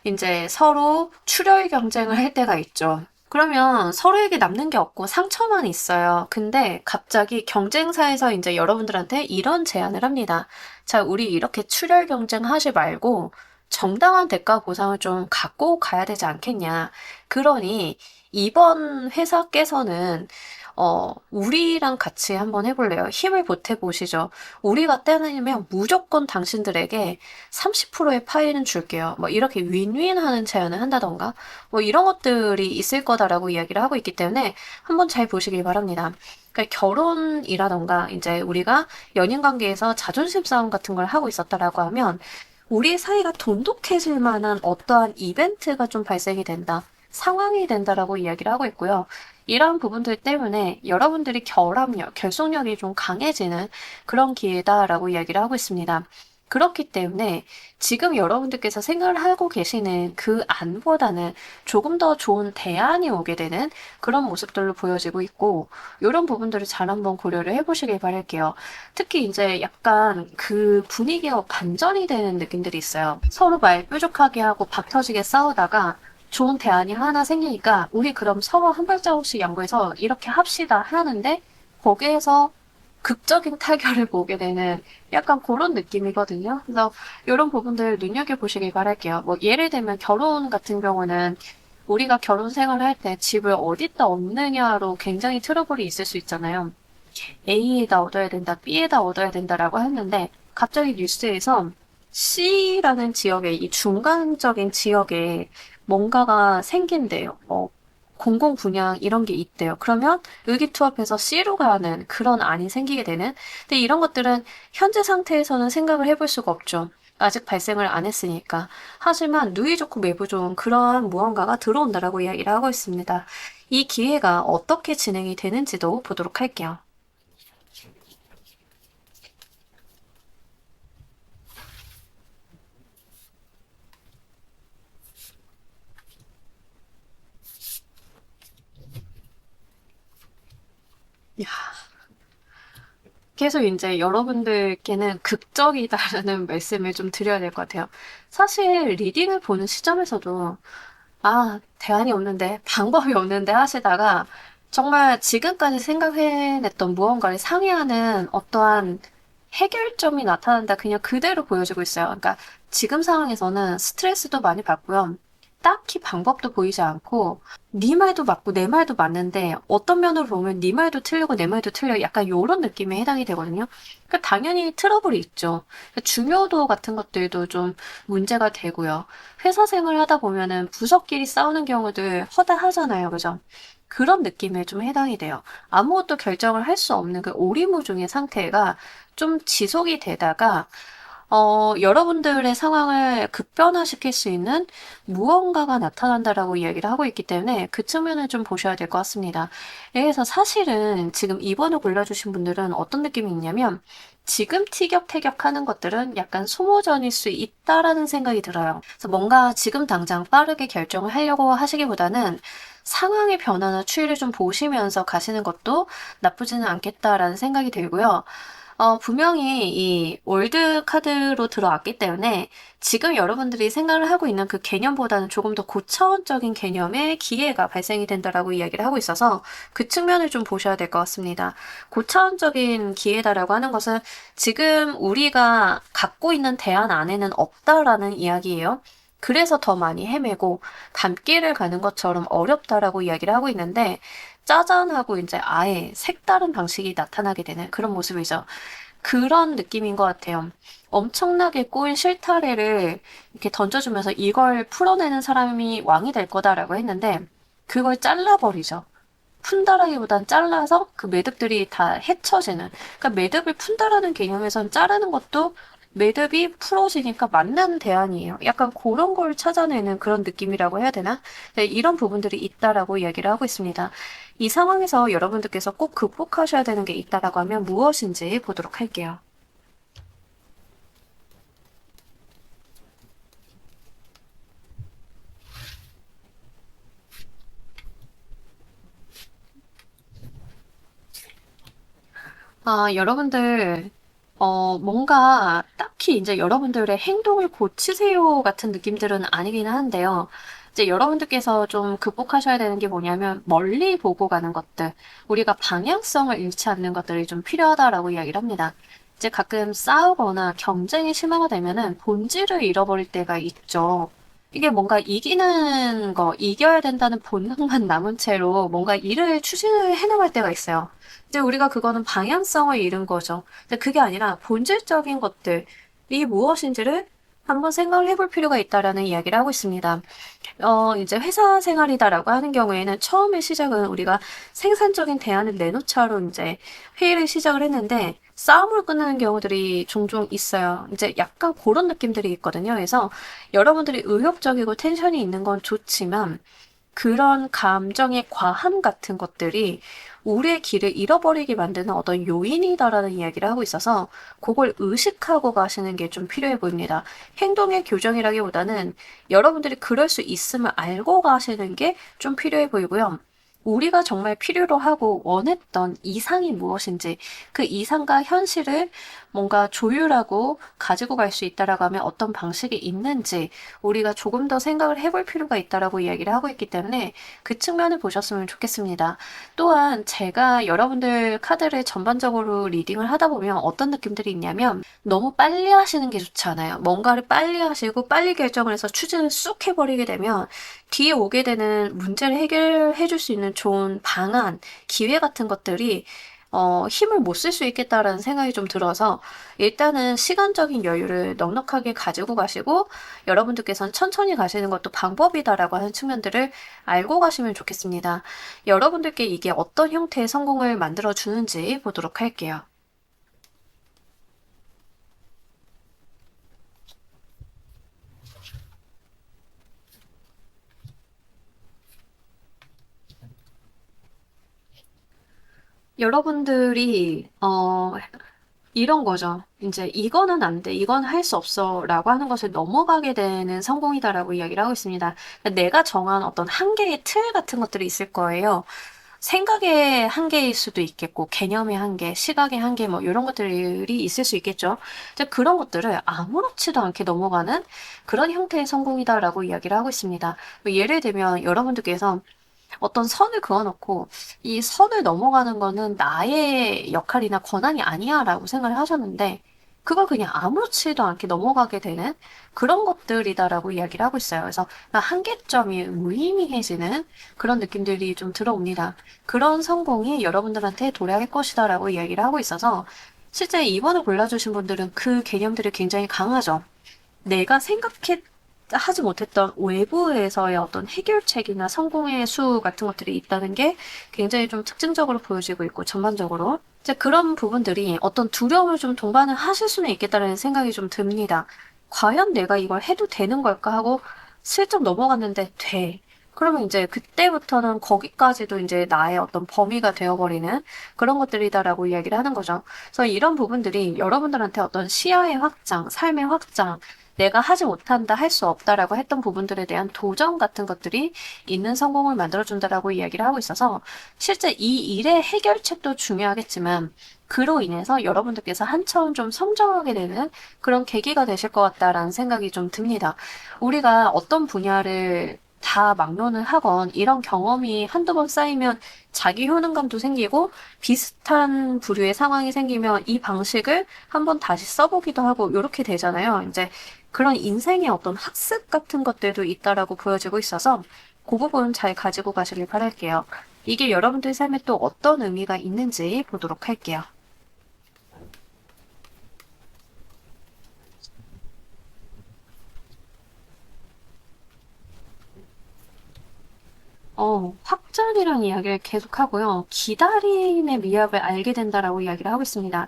이제 서로 출혈 경쟁을 할 때가 있죠. 그러면 서로에게 남는 게 없고 상처만 있어요. 근데 갑자기 경쟁사에서 이제 여러분들한테 이런 제안을 합니다. 자, 우리 이렇게 출혈 경쟁하지 말고 정당한 대가 보상을 좀 갖고 가야 되지 않겠냐. 그러니 이번 회사께서는 우리랑 같이 한번 해볼래요. 힘을 보태보시죠. 우리가 떼내면 무조건 당신들에게 30%의 파이는 줄게요. 뭐 이렇게 윈윈 하는 제안을 한다던가 뭐 이런 것들이 있을 거다라고 이야기를 하고 있기 때문에 한번 잘 보시길 바랍니다. 그러니까 결혼이라던가 이제 우리가 연인 관계에서 자존심 싸움 같은 걸 하고 있었다라고 하면 우리 사이가 돈독해질 만한 어떠한 이벤트가 좀 발생이 된다. 상황이 된다라고 이야기를 하고 있고요. 이런 부분들 때문에 여러분들이 결합력, 결속력이 좀 강해지는 그런 기회다라고 이야기를 하고 있습니다. 그렇기 때문에 지금 여러분들께서 생각을 하고 계시는 그 안보다는 조금 더 좋은 대안이 오게 되는 그런 모습들로 보여지고 있고, 이런 부분들을 잘 한번 고려를 해보시길 바랄게요. 특히 이제 약간 그 분위기가 반전이 되는 느낌들이 있어요. 서로 말 뾰족하게 하고 박 터지게 싸우다가 좋은 대안이 하나 생기니까 우리 그럼 서로 한 발자국씩 양보해서 이렇게 합시다 하는데 거기에서 극적인 타결을 보게 되는 약간 그런 느낌이거든요. 그래서 이런 부분들 눈여겨보시길 바랄게요. 뭐 예를 들면 결혼 같은 경우는 우리가 결혼 생활을 할 때 집을 어디다 얻느냐로 굉장히 트러블이 있을 수 있잖아요. A에다 얻어야 된다, B에다 얻어야 된다라고 했는데 갑자기 뉴스에서 C라는 지역에 이 중간적인 지역에 뭔가가 생긴대요. 공공 분양 이런 게 있대요. 그러면 의기투합해서 C로 가는 그런 안이 생기게 되는. 근데 이런 것들은 현재 상태에서는 생각을 해볼 수가 없죠. 아직 발생을 안 했으니까. 하지만 누이 좋고 매부 좋은 그러한 무언가가 들어온다라고 이야기를 하고 있습니다. 이 기회가 어떻게 진행이 되는지도 보도록 할게요. 야, 계속 이제 여러분들께는 극적이다라는 말씀을 좀 드려야 될 것 같아요. 사실 리딩을 보는 시점에서도 대안이 없는데, 방법이 없는데 하시다가 정말 지금까지 생각해냈던 무언가를 상회하는 어떠한 해결점이 나타난다. 그냥 그대로 보여지고 있어요. 그러니까 지금 상황에서는 스트레스도 많이 받고요. 딱히 방법도 보이지 않고 네 말도 맞고 내 말도 맞는데 어떤 면으로 보면 네 말도 틀리고 내 말도 틀려 약간 요런 느낌에 해당이 되거든요. 그러니까 당연히 트러블이 있죠. 그러니까 중요도 같은 것들도 좀 문제가 되고요. 회사 생활을 하다 보면은 부서끼리 싸우는 경우들 허다하잖아요. 그죠? 그런 느낌에 좀 해당이 돼요. 아무것도 결정을 할 수 없는 그 오리무중의 상태가 좀 지속이 되다가 여러분들의 상황을 급변화시킬 수 있는 무언가가 나타난다라고 이야기를 하고 있기 때문에 그 측면을 좀 보셔야 될 것 같습니다. 그래서 사실은 지금 2번을 골라주신 분들은 어떤 느낌이 있냐면 지금 티격태격하는 것들은 약간 소모전일 수 있다라는 생각이 들어요. 그래서 뭔가 지금 당장 빠르게 결정을 하려고 하시기보다는 상황의 변화나 추이를 좀 보시면서 가시는 것도 나쁘지는 않겠다라는 생각이 들고요. 분명히 이 월드 카드로 들어왔기 때문에 지금 여러분들이 생각을 하고 있는 그 개념보다는 조금 더 고차원적인 개념의 기회가 발생이 된다라고 이야기를 하고 있어서 그 측면을 좀 보셔야 될 것 같습니다. 고차원적인 기회다라고 하는 것은 지금 우리가 갖고 있는 대안 안에는 없다라는 이야기예요. 그래서 더 많이 헤매고 담길을 가는 것처럼 어렵다라고 이야기를 하고 있는데 짜잔 하고 이제 아예 색다른 방식이 나타나게 되는 그런 모습이죠. 그런 느낌인 것 같아요. 엄청나게 꼬인 실타래를 이렇게 던져주면서 이걸 풀어내는 사람이 왕이 될 거다라고 했는데 그걸 잘라버리죠. 푼다라기보단 잘라서 그 매듭들이 다 헤쳐지는. 그러니까 매듭을 푼다라는 개념에선 자르는 것도 매듭이 풀어지니까 맞는 대안이에요. 약간 그런 걸 찾아내는 그런 느낌이라고 해야 되나? 네, 이런 부분들이 있다라고 이야기를 하고 있습니다. 이 상황에서 여러분들께서 꼭 극복하셔야 되는 게 있다라고 하면 무엇인지 보도록 할게요. 여러분들, 뭔가 딱히 이제 여러분들의 행동을 고치세요 같은 느낌들은 아니긴 한데요. 이제 여러분들께서 좀 극복하셔야 되는 게 뭐냐면 멀리 보고 가는 것들, 우리가 방향성을 잃지 않는 것들이 좀 필요하다라고 이야기를 합니다. 이제 가끔 싸우거나 경쟁이 심화가 되면은 본질을 잃어버릴 때가 있죠. 이게 뭔가 이기는 거, 이겨야 된다는 본능만 남은 채로 뭔가 일을 추진을 해나갈 때가 있어요. 이제 우리가 그거는 방향성을 잃은 거죠. 근데 그게 아니라 본질적인 것들이 무엇인지를 한번 생각을 해볼 필요가 있다라는 이야기를 하고 있습니다. 이제 회사 생활이다라고 하는 경우에는 처음에 시작은 우리가 생산적인 대안을 내놓자로 이제 회의를 시작을 했는데 싸움으로 끝나는 경우들이 종종 있어요. 이제 약간 그런 느낌들이 있거든요. 그래서 여러분들이 의욕적이고 텐션이 있는 건 좋지만 그런 감정의 과함 같은 것들이 우리의 길을 잃어버리게 만드는 어떤 요인이다라는 이야기를 하고 있어서 그걸 의식하고 가시는 게 좀 필요해 보입니다. 행동의 교정이라기보다는 여러분들이 그럴 수 있음을 알고 가시는 게 좀 필요해 보이고요. 우리가 정말 필요로 하고 원했던 이상이 무엇인지 그 이상과 현실을 뭔가 조율하고 가지고 갈 수 있다라고 하면 어떤 방식이 있는지 우리가 조금 더 생각을 해볼 필요가 있다라고 이야기를 하고 있기 때문에 그 측면을 보셨으면 좋겠습니다. 또한 제가 여러분들 카드를 전반적으로 리딩을 하다 보면 어떤 느낌들이 있냐면 너무 빨리 하시는 게 좋지 않아요. 뭔가를 빨리 하시고 빨리 결정을 해서 추진을 쑥 해버리게 되면 뒤에 오게 되는 문제를 해결해 줄 수 있는 좋은 방안, 기회 같은 것들이 힘을 못 쓸 수 있겠다라는 생각이 좀 들어서 일단은 시간적인 여유를 넉넉하게 가지고 가시고 여러분들께서는 천천히 가시는 것도 방법이다라고 하는 측면들을 알고 가시면 좋겠습니다. 여러분들께 이게 어떤 형태의 성공을 만들어 주는지 보도록 할게요. 여러분들이 이런 거죠. 이제 이거는 안 돼, 이건 할 수 없어라고 하는 것을 넘어가게 되는 성공이다라고 이야기를 하고 있습니다. 그러니까 내가 정한 어떤 한계의 틀 같은 것들이 있을 거예요. 생각의 한계일 수도 있겠고, 개념의 한계, 시각의 한계, 뭐, 이런 것들이 있을 수 있겠죠. 이제 그런 것들을 아무렇지도 않게 넘어가는 그런 형태의 성공이다라고 이야기를 하고 있습니다. 뭐 예를 들면, 여러분들께서 어떤 선을 그어놓고 이 선을 넘어가는 거는 나의 역할이나 권한이 아니야 라고 생각을 하셨는데 그걸 그냥 아무렇지도 않게 넘어가게 되는 그런 것들이다라고 이야기를 하고 있어요. 그래서 한계점이 무의미해지는 그런 느낌들이 좀 들어옵니다. 그런 성공이 여러분들한테 도래할 것이다라고 이야기를 하고 있어서 실제 2번을 골라주신 분들은 그 개념들이 굉장히 강하죠. 내가 하지 못했던 외부에서의 어떤 해결책이나 성공의 수 같은 것들이 있다는 게 굉장히 좀 특징적으로 보여지고 있고, 전반적으로. 이제 그런 부분들이 어떤 두려움을 좀 동반을 하실 수는 있겠다라는 생각이 좀 듭니다. 과연 내가 이걸 해도 되는 걸까 하고 슬쩍 넘어갔는데 돼. 그러면 이제 그때부터는 거기까지도 이제 나의 어떤 범위가 되어버리는 그런 것들이다라고 이야기를 하는 거죠. 그래서 이런 부분들이 여러분들한테 어떤 시야의 확장, 삶의 확장, 내가 하지 못한다, 할 수 없다라고 했던 부분들에 대한 도전 같은 것들이 있는 성공을 만들어준다라고 이야기를 하고 있어서 실제 이 일의 해결책도 중요하겠지만 그로 인해서 여러분들께서 한 차원 좀 성장하게 되는 그런 계기가 되실 것 같다라는 생각이 좀 듭니다. 우리가 어떤 분야를 다 막론을 하건 이런 경험이 한두 번 쌓이면 자기 효능감도 생기고 비슷한 부류의 상황이 생기면 이 방식을 한번 다시 써보기도 하고 이렇게 되잖아요. 이제 그런 인생의 어떤 학습 같은 것들도 있다라고 보여지고 있어서 그 부분 잘 가지고 가시길 바랄게요. 이게 여러분들 삶에 또 어떤 의미가 있는지 보도록 할게요. 확장이라는 이야기를 계속하고요. 기다림의 미학을 알게 된다라고 이야기를 하고 있습니다.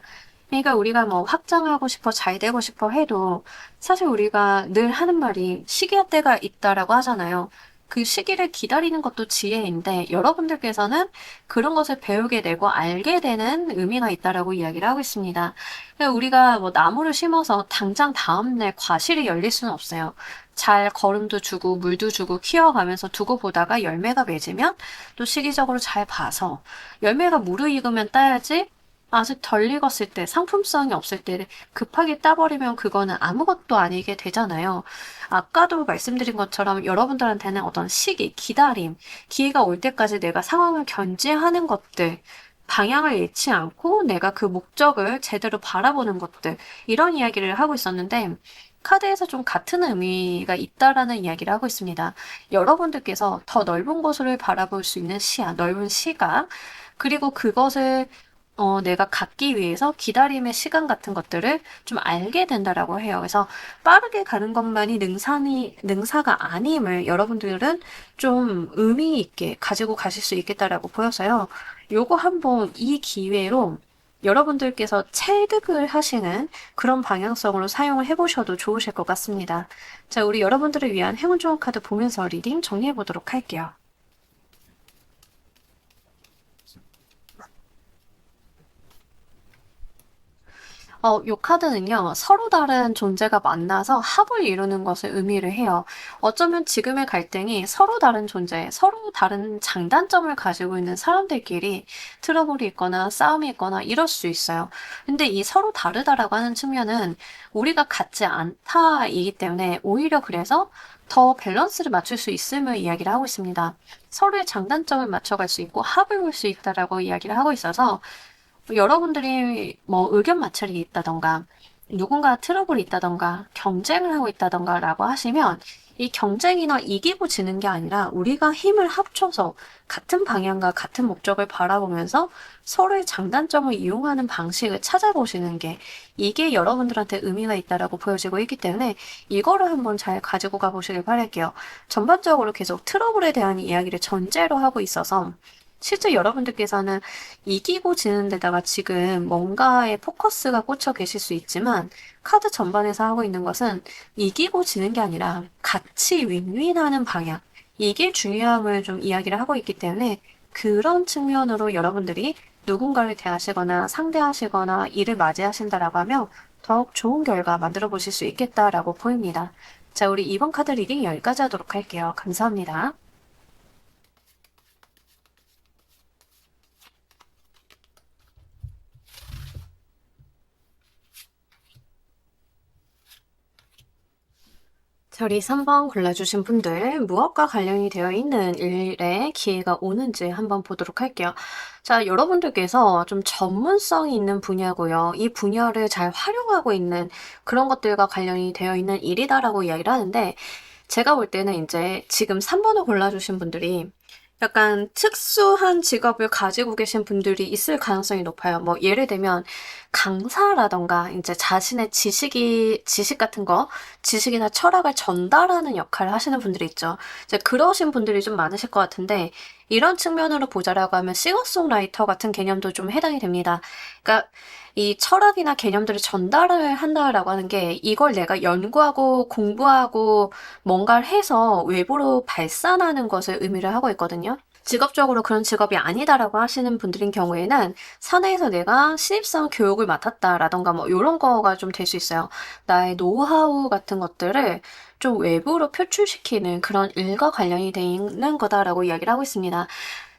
그러니까 우리가 뭐 확장하고 싶어, 잘 되고 싶어 해도 사실 우리가 늘 하는 말이 시기와 때가 있다라고 하잖아요. 그 시기를 기다리는 것도 지혜인데 여러분들께서는 그런 것을 배우게 되고 알게 되는 의미가 있다라고 이야기를 하고 있습니다. 그러니까 우리가 뭐 나무를 심어서 당장 다음날 과실이 열릴 수는 없어요. 잘 거름도 주고 물도 주고 키워가면서 두고 보다가 열매가 맺으면 또 시기적으로 잘 봐서 열매가 무르익으면 따야지 아직 덜 익었을 때 상품성이 없을 때 급하게 따버리면 그거는 아무것도 아니게 되잖아요. 아까도 말씀드린 것처럼 여러분들한테는 어떤 시기, 기다림, 기회가 올 때까지 내가 상황을 견제하는 것들, 방향을 잃지 않고 내가 그 목적을 제대로 바라보는 것들, 이런 이야기를 하고 있었는데 카드에서 좀 같은 의미가 있다라는 이야기를 하고 있습니다. 여러분들께서 더 넓은 곳을 바라볼 수 있는 시야, 넓은 시각, 그리고 그것을 내가 갖기 위해서 기다림의 시간 같은 것들을 좀 알게 된다라고 해요. 그래서 빠르게 가는 것만이 능사가 아님을 여러분들은 좀 의미 있게 가지고 가실 수 있겠다라고 보여서요. 요거 한번 이 기회로 여러분들께서 체득을 하시는 그런 방향성으로 사용을 해보셔도 좋으실 것 같습니다. 자, 우리 여러분들을 위한 행운 좋은 카드 보면서 리딩 정리해 보도록 할게요. 요 카드는요, 서로 다른 존재가 만나서 합을 이루는 것을 의미를 해요. 어쩌면 지금의 갈등이 서로 다른 존재, 서로 다른 장단점을 가지고 있는 사람들끼리 트러블이 있거나 싸움이 있거나 이럴 수 있어요. 근데 이 서로 다르다라고 하는 측면은 우리가 같지 않다이기 때문에 오히려 그래서 더 밸런스를 맞출 수 있음을 이야기를 하고 있습니다. 서로의 장단점을 맞춰갈 수 있고 합을 볼 수 있다라고 이야기를 하고 있어서 여러분들이 뭐 의견 마찰이 있다던가 누군가 트러블이 있다던가 경쟁을 하고 있다던가 라고 하시면 이 경쟁이나 이기고 지는 게 아니라 우리가 힘을 합쳐서 같은 방향과 같은 목적을 바라보면서 서로의 장단점을 이용하는 방식을 찾아보시는 게 이게 여러분들한테 의미가 있다라고 보여지고 있기 때문에 이거를 한번 잘 가지고 가보시길 바랄게요. 전반적으로 계속 트러블에 대한 이야기를 전제로 하고 있어서 실제 여러분들께서는 이기고 지는 데다가 지금 뭔가에 포커스가 꽂혀 계실 수 있지만 카드 전반에서 하고 있는 것은 이기고 지는 게 아니라 같이 윈윈하는 방향, 이게 중요함을 좀 이야기를 하고 있기 때문에 그런 측면으로 여러분들이 누군가를 대하시거나 상대하시거나 일을 맞이하신다라고 하면 더욱 좋은 결과 만들어 보실 수 있겠다라고 보입니다. 자, 우리 이번 카드 리딩 여기까지 하도록 할게요. 감사합니다. 별이 3번 골라주신 분들 무엇과 관련이 되어 있는 일에 기회가 오는지 한번 보도록 할게요. 자, 여러분들께서 좀 전문성이 있는 분야고요. 이 분야를 잘 활용하고 있는 그런 것들과 관련이 되어 있는 일이다라고 이야기를 하는데, 제가 볼 때는 이제 지금 3번을 골라주신 분들이 약간 특수한 직업을 가지고 계신 분들이 있을 가능성이 높아요. 뭐 예를 들면 강사라던가 이제 자신의 지식 같은 거, 지식이나 철학을 전달하는 역할을 하시는 분들이 있죠. 이제 그러신 분들이 좀 많으실 것 같은데, 이런 측면으로 보자라고 하면 싱어송라이터 같은 개념도 좀 해당이 됩니다. 그러니까 이 철학이나 개념들을 전달을 한다라고 하는 게 이걸 내가 연구하고 공부하고 뭔가를 해서 외부로 발산하는 것을 의미를 하고 있거든요. 직업적으로 그런 직업이 아니다라고 하시는 분들인 경우에는 사내에서 내가 신입사원 교육을 맡았다라던가 뭐 이런 거가 좀 될 수 있어요. 나의 노하우 같은 것들을 좀 외부로 표출시키는 그런 일과 관련이 되는 거다라고 이야기를 하고 있습니다.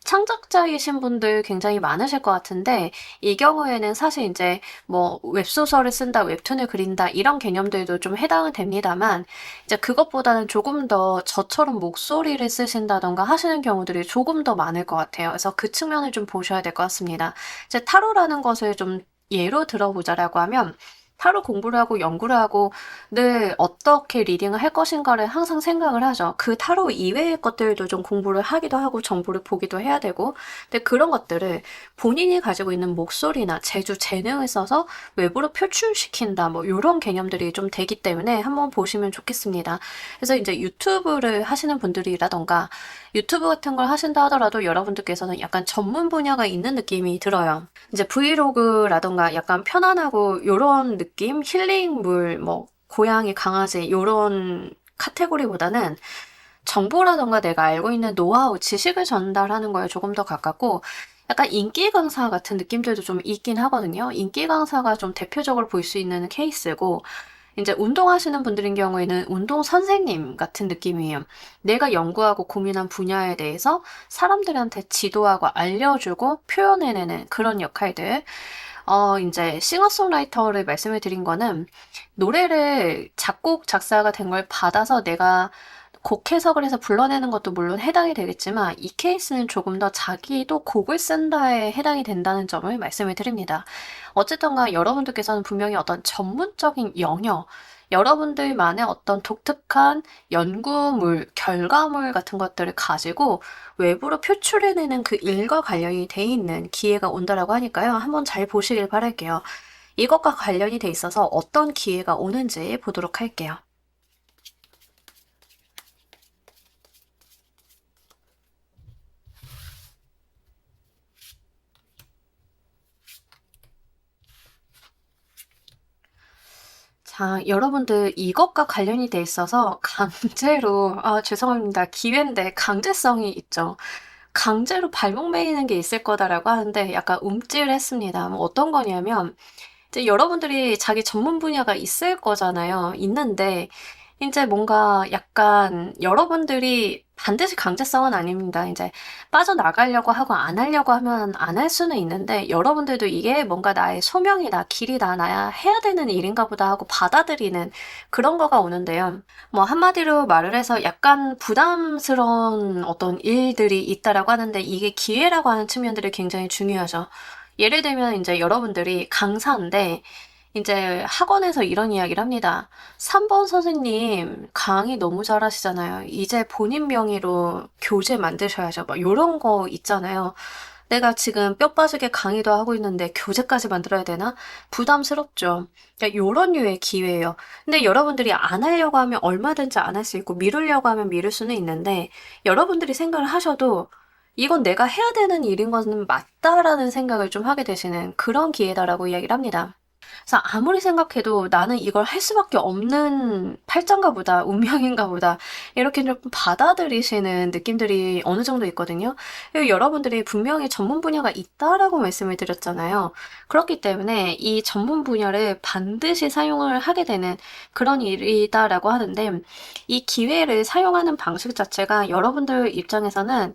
창작자이신 분들 굉장히 많으실 것 같은데, 이 경우에는 사실 이제 뭐 웹소설을 쓴다, 웹툰을 그린다 이런 개념들도 좀 해당은 됩니다만, 이제 그것보다는 조금 더 저처럼 목소리를 쓰신다던가 하시는 경우들이 조금 더 많을 것 같아요. 그래서 그 측면을 좀 보셔야 될 것 같습니다. 이제 타로라는 것을 좀 예로 들어보자라고 하면, 타로 공부를 하고 연구를 하고 늘 어떻게 리딩을 할 것인가를 항상 생각을 하죠. 그 타로 이외의 것들도 좀 공부를 하기도 하고 정보를 보기도 해야 되고, 근데 그런 것들을 본인이 가지고 있는 목소리나 재주, 재능을 써서 외부로 표출시킨다, 뭐 이런 개념들이 좀 되기 때문에 한번 보시면 좋겠습니다. 그래서 이제 유튜브를 하시는 분들이라던가 유튜브 같은 걸 하신다 하더라도 여러분들께서는 약간 전문 분야가 있는 느낌이 들어요. 이제 브이로그라던가 약간 편안하고 이런 느낌, 힐링물, 뭐 고양이, 강아지 이런 카테고리보다는 정보라던가 내가 알고 있는 노하우, 지식을 전달하는 거에 조금 더 가깝고, 약간 인기 강사 같은 느낌들도 좀 있긴 하거든요. 인기 강사가 좀 대표적으로 볼 수 있는 케이스고, 이제 운동하시는 분들인 경우에는 운동 선생님 같은 느낌이에요. 내가 연구하고 고민한 분야에 대해서 사람들한테 지도하고 알려주고 표현해내는 그런 역할들. 이제 싱어송라이터를 말씀을 드린 거는 노래를 작곡, 작사가 된 걸 받아서 내가 곡 해석을 해서 불러내는 것도 물론 해당이 되겠지만 이 케이스는 조금 더 자기도 곡을 쓴다에 해당이 된다는 점을 말씀을 드립니다. 어쨌든가 여러분들께서는 분명히 어떤 전문적인 영역, 여러분들만의 어떤 독특한 연구물, 결과물 같은 것들을 가지고 외부로 표출해내는 그 일과 관련이 돼 있는 기회가 온다라고 하니까요. 한번 잘 보시길 바랄게요. 이것과 관련이 돼 있어서 어떤 기회가 오는지 보도록 할게요. 자, 여러분들 이것과 관련이 돼 있어서 강제로, 죄송합니다. 기회인데 강제성이 있죠. 강제로 발목 매이는 게 있을 거다라고 하는데 약간 움찔했습니다. 뭐 어떤 거냐면, 이제 여러분들이 자기 전문 분야가 있을 거잖아요. 있는데, 이제 뭔가 약간 여러분들이 반드시 강제성은 아닙니다. 이제 빠져나가려고 하고 안 하려고 하면 안 할 수는 있는데, 여러분들도 이게 뭔가 나의 소명이다, 길이다, 나야 해야 되는 일인가 보다 하고 받아들이는 그런 거가 오는데요. 뭐 한마디로 말을 해서 약간 부담스러운 어떤 일들이 있다라고 하는데, 이게 기회라고 하는 측면들이 굉장히 중요하죠. 예를 들면 이제 여러분들이 강사인데 이제 학원에서 이런 이야기를 합니다. 3번 선생님 강의 너무 잘하시잖아요. 이제 본인 명의로 교재 만드셔야죠. 막 이런 거 있잖아요. 내가 지금 뼈 빠지게 강의도 하고 있는데 교재까지 만들어야 되나? 부담스럽죠. 그러니까 이런 류의 기회예요. 근데 여러분들이 안 하려고 하면 얼마든지 안 할 수 있고 미루려고 하면 미룰 수는 있는데 여러분들이 생각을 하셔도 이건 내가 해야 되는 일인 것은 맞다라는 생각을 좀 하게 되시는 그런 기회다라고 이야기를 합니다. 그래서 아무리 생각해도 나는 이걸 할 수밖에 없는 팔자인가 보다, 운명인가 보다, 이렇게 좀 받아들이시는 느낌들이 어느 정도 있거든요. 그리고 여러분들이 분명히 전문 분야가 있다라고 말씀을 드렸잖아요. 그렇기 때문에 이 전문 분야를 반드시 사용을 하게 되는 그런 일이다라고 하는데, 이 기회를 사용하는 방식 자체가 여러분들 입장에서는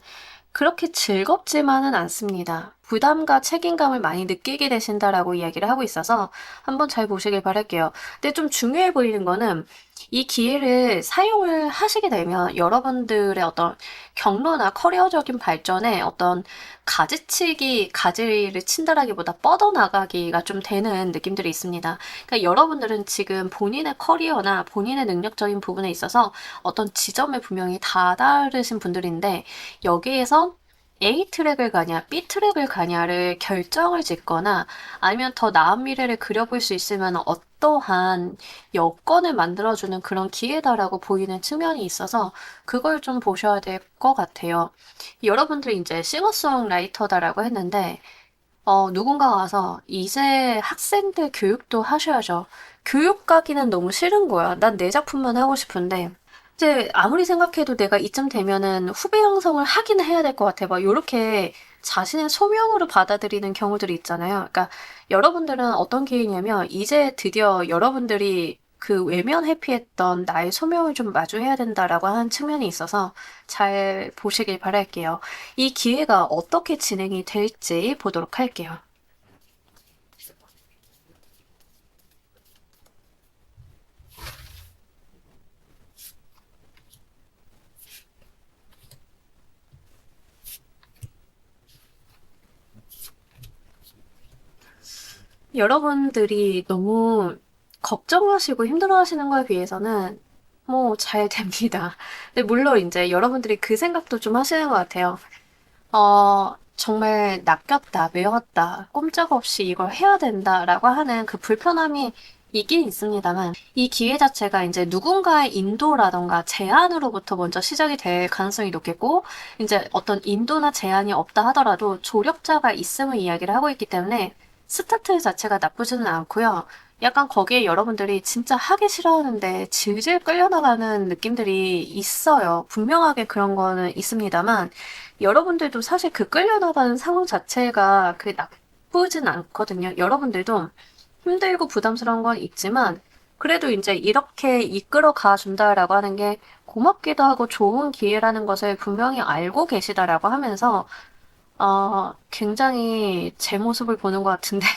그렇게 즐겁지만은 않습니다. 부담과 책임감을 많이 느끼게 되신다라고 이야기를 하고 있어서 한번 잘 보시길 바랄게요. 근데 좀 중요해 보이는 거는 이 기회를 사용을 하시게 되면 여러분들의 어떤 경로나 커리어적인 발전에 어떤 가지를 친다라기보다 뻗어나가기가 좀 되는 느낌들이 있습니다. 그러니까 여러분들은 지금 본인의 커리어나 본인의 능력적인 부분에 있어서 어떤 지점에 분명히 다다르신 분들인데 여기에서 A 트랙을 가냐, B 트랙을 가냐를 결정을 짓거나 아니면 더 나은 미래를 그려볼 수 있으면 어떠한 여건을 만들어주는 그런 기회다라고 보이는 측면이 있어서 그걸 좀 보셔야 될 것 같아요. 여러분들이 이제 싱어송라이터다라고 했는데, 누군가 와서 이제 학생들 교육도 하셔야죠. 교육 가기는 너무 싫은 거야. 난 내 작품만 하고 싶은데, 이제 아무리 생각해도 내가 이쯤 되면은 후배 양성을 하긴 해야 될 것 같아. 막 요렇게 자신의 소명으로 받아들이는 경우들이 있잖아요. 그러니까 여러분들은 어떤 계획이냐면 이제 드디어 여러분들이 그 외면 회피했던 나의 소명을 좀 마주해야 된다라고 하는 측면이 있어서 잘 보시길 바랄게요. 이 기회가 어떻게 진행이 될지 보도록 할게요. 여러분들이 너무 걱정하시고 힘들어하시는 거에 비해서는 뭐 잘 됩니다. 근데 물론 이제 여러분들이 그 생각도 좀 하시는 것 같아요. 정말 낚였다, 매웠다, 꼼짝없이 이걸 해야 된다라고 하는 그 불편함이 있긴 있습니다만, 이 기회 자체가 이제 누군가의 인도라던가 제안으로부터 먼저 시작이 될 가능성이 높겠고, 이제 어떤 인도나 제안이 없다 하더라도 조력자가 있음을 이야기를 하고 있기 때문에, 스타트 자체가 나쁘지는 않고요. 약간 거기에 여러분들이 진짜 하기 싫어하는데 질질 끌려나가는 느낌들이 있어요. 분명하게 그런 거는 있습니다만, 여러분들도 사실 그 끌려나가는 상황 자체가 그 나쁘진 않거든요. 여러분들도 힘들고 부담스러운 건 있지만, 그래도 이제 이렇게 이끌어 가 준다라고 하는 게 고맙기도 하고 좋은 기회라는 것을 분명히 알고 계시다라고 하면서, 굉장히 제 모습을 보는 것 같은데,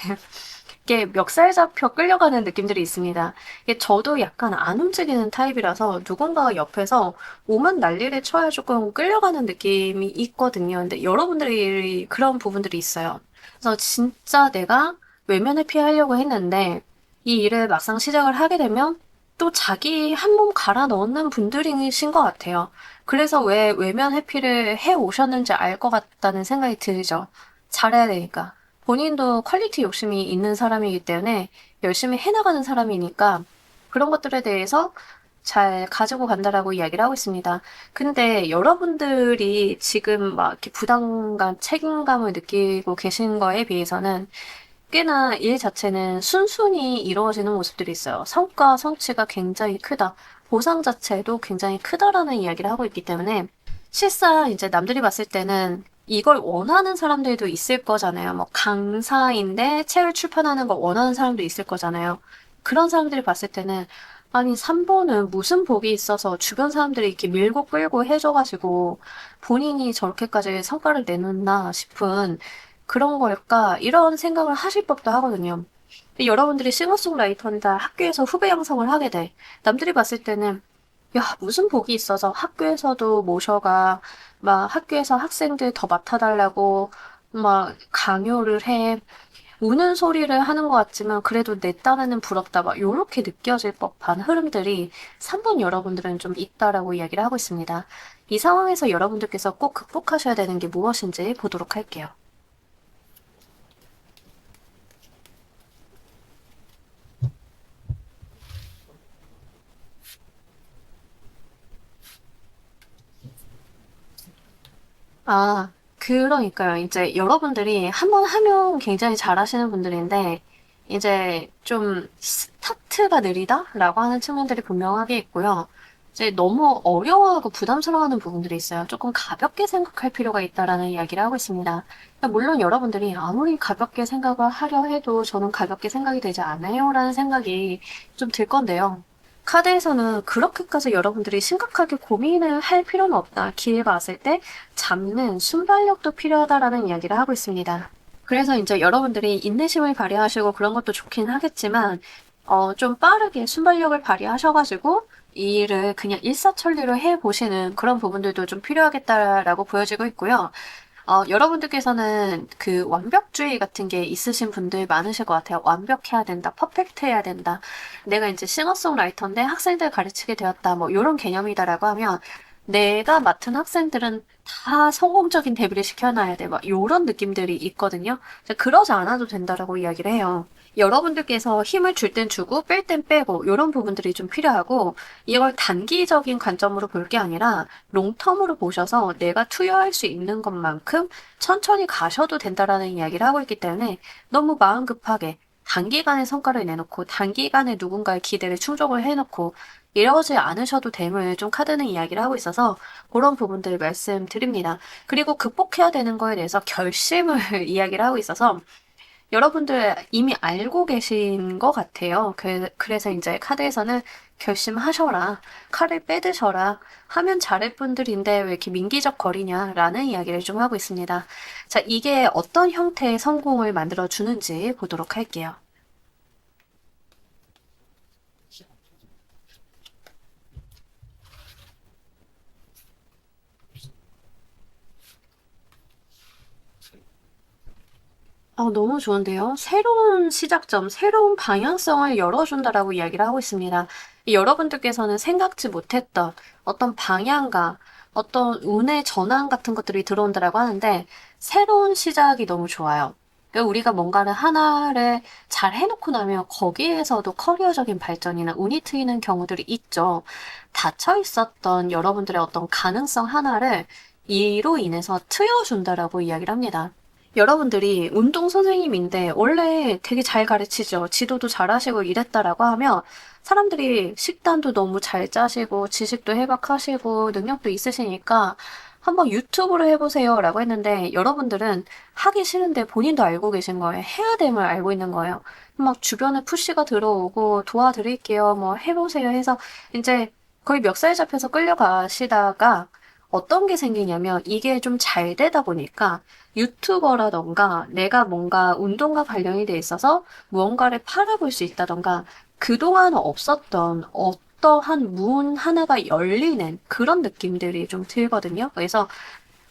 이게 멱살 잡혀 끌려가는 느낌들이 있습니다. 이게 저도 약간 안 움직이는 타입이라서 누군가가 옆에서 오만 난리를 쳐야 조금 끌려가는 느낌이 있거든요. 근데 여러분들이 그런 부분들이 있어요. 그래서 진짜 내가 외면을 피하려고 했는데 이 일을 막상 시작을 하게 되면 또 자기 한 몸 갈아 넣는 분들이신 것 같아요. 그래서 왜 외면 회피를 해 오셨는지 알 것 같다는 생각이 들죠. 잘해야 되니까. 본인도 퀄리티 욕심이 있는 사람이기 때문에 열심히 해나가는 사람이니까 그런 것들에 대해서 잘 가지고 간다라고 이야기를 하고 있습니다. 근데 여러분들이 지금 막 이렇게 부담감, 책임감을 느끼고 계신 거에 비해서는 꽤나 일 자체는 순순히 이루어지는 모습들이 있어요. 성과, 성취가 굉장히 크다. 보상 자체도 굉장히 크다라는 이야기를 하고 있기 때문에 실상 이제 남들이 봤을 때는 이걸 원하는 사람들도 있을 거잖아요. 뭐 강사인데 책을 출판하는 걸 원하는 사람도 있을 거잖아요. 그런 사람들이 봤을 때는 아니 3번은 무슨 복이 있어서 주변 사람들이 이렇게 밀고 끌고 해줘가지고 본인이 저렇게까지 성과를 내놓나 싶은 그런 걸까? 이런 생각을 하실 법도 하거든요. 여러분들이 싱어송라이터인다 학교에서 후배 양성을 하게 돼. 남들이 봤을 때는 야, 무슨 복이 있어서 학교에서도 모셔가, 막 학교에서 학생들 더 맡아달라고 막 강요를 해. 우는 소리를 하는 것 같지만 그래도 내 딴에는 부럽다. 막 요렇게 느껴질 법한 흐름들이 3번 여러분들은 좀 있다라고 이야기를 하고 있습니다. 이 상황에서 여러분들께서 꼭 극복하셔야 되는 게 무엇인지 보도록 할게요. 그러니까요. 이제 여러분들이 한번 하면 굉장히 잘하시는 분들인데, 이제 좀 스타트가 느리다라고 하는 측면들이 분명하게 있고요. 이제 너무 어려워하고 부담스러워하는 부분들이 있어요. 조금 가볍게 생각할 필요가 있다라는 이야기를 하고 있습니다. 물론 여러분들이 아무리 가볍게 생각을 하려 해도 저는 가볍게 생각이 되지 않아요라는 생각이 좀 들 건데요. 카드에서는 그렇게까지 여러분들이 심각하게 고민을 할 필요는 없다. 기회가 왔을 때 잡는 순발력도 필요하다라는 이야기를 하고 있습니다. 그래서 이제 여러분들이 인내심을 발휘하시고 그런 것도 좋긴 하겠지만, 좀 빠르게 순발력을 발휘하셔가지고 이 일을 그냥 일사천리로 해보시는 그런 부분들도 좀 필요하겠다라고 보여지고 있고요. 여러분들께서는 그 완벽주의 같은 게 있으신 분들 많으실 것 같아요. 완벽해야 된다, 퍼펙트 해야 된다. 내가 이제 싱어송라이터인데 학생들 가르치게 되었다, 뭐, 이런 개념이다라고 하면 내가 맡은 학생들은 다 성공적인 데뷔를 시켜놔야 돼. 막, 요런 느낌들이 있거든요. 그러지 않아도 된다라고 이야기를 해요. 여러분들께서 힘을 줄 땐 주고 뺄 땐 빼고 이런 부분들이 좀 필요하고 이걸 단기적인 관점으로 볼 게 아니라 롱텀으로 보셔서 내가 투여할 수 있는 것만큼 천천히 가셔도 된다라는 이야기를 하고 있기 때문에 너무 마음 급하게 단기간에 성과를 내놓고 단기간에 누군가의 기대를 충족을 해놓고 이러지 않으셔도 됨을 좀 카드는 이야기를 하고 있어서 그런 부분들 말씀드립니다. 그리고 극복해야 되는 거에 대해서 결심을 이야기를 하고 있어서 여러분들 이미 알고 계신 것 같아요. 그래서 이제 카드에서는 결심하셔라, 칼을 빼드셔라, 하면 잘할 분들인데 왜 이렇게 민기적 거리냐라는 이야기를 좀 하고 있습니다. 자, 이게 어떤 형태의 성공을 만들어 주는지 보도록 할게요. 너무 좋은데요. 새로운 시작점, 새로운 방향성을 열어준다라고 이야기를 하고 있습니다. 여러분들께서는 생각지 못했던 어떤 방향과 어떤 운의 전환 같은 것들이 들어온다라고 하는데 새로운 시작이 너무 좋아요. 그러니까 우리가 뭔가를 하나를 잘 해놓고 나면 거기에서도 커리어적인 발전이나 운이 트이는 경우들이 있죠. 닫혀 있었던 여러분들의 어떤 가능성 하나를 이로 인해서 트여준다라고 이야기를 합니다. 여러분들이 운동 선생님인데 원래 되게 잘 가르치죠. 지도도 잘하시고 이랬다라고 하면 사람들이 식단도 너무 잘 짜시고 지식도 해박하시고 능력도 있으시니까 한번 유튜브로 해보세요 라고 했는데 여러분들은 하기 싫은데 본인도 알고 계신 거예요. 해야 됨을 알고 있는 거예요. 막 주변에 푸시가 들어오고 도와드릴게요. 뭐 해보세요 해서 이제 거의 멱살 잡혀서 끌려가시다가 어떤 게 생기냐면 이게 좀 잘 되다 보니까 유튜버라던가 내가 뭔가 운동과 관련이 돼 있어서 무언가를 팔아볼 수 있다던가 그동안 없었던 어떠한 문 하나가 열리는 그런 느낌들이 좀 들거든요. 그래서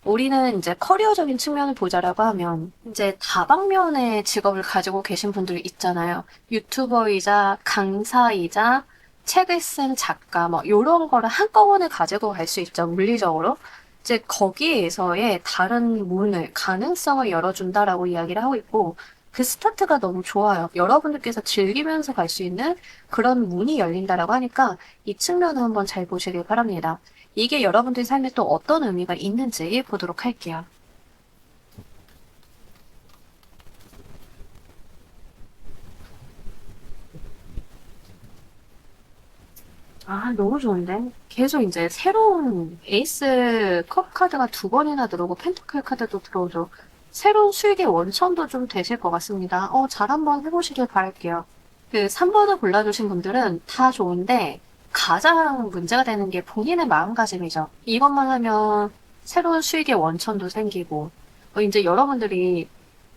우리는 이제 커리어적인 측면을 보자라고 하면 이제 다방면의 직업을 가지고 계신 분들이 있잖아요. 유튜버이자 강사이자 책을 쓴 작가 뭐 이런 거를 한꺼번에 가지고 갈 수 있죠. 물리적으로. 이제 거기에서의 다른 문을 가능성을 열어준다라고 이야기를 하고 있고 그 스타트가 너무 좋아요. 여러분들께서 즐기면서 갈 수 있는 그런 문이 열린다라고 하니까 이 측면을 한번 잘 보시길 바랍니다. 이게 여러분들 삶에 또 어떤 의미가 있는지 보도록 할게요. 너무 좋은데? 계속 이제 새로운 에이스 컵 카드가 두 번이나 들어오고 펜타클 카드도 들어오죠. 새로운 수익의 원천도 좀 되실 것 같습니다. 잘 한번 해보시길 바랄게요. 그 3번을 골라주신 분들은 다 좋은데 가장 문제가 되는 게 본인의 마음가짐이죠. 이것만 하면 새로운 수익의 원천도 생기고 이제 여러분들이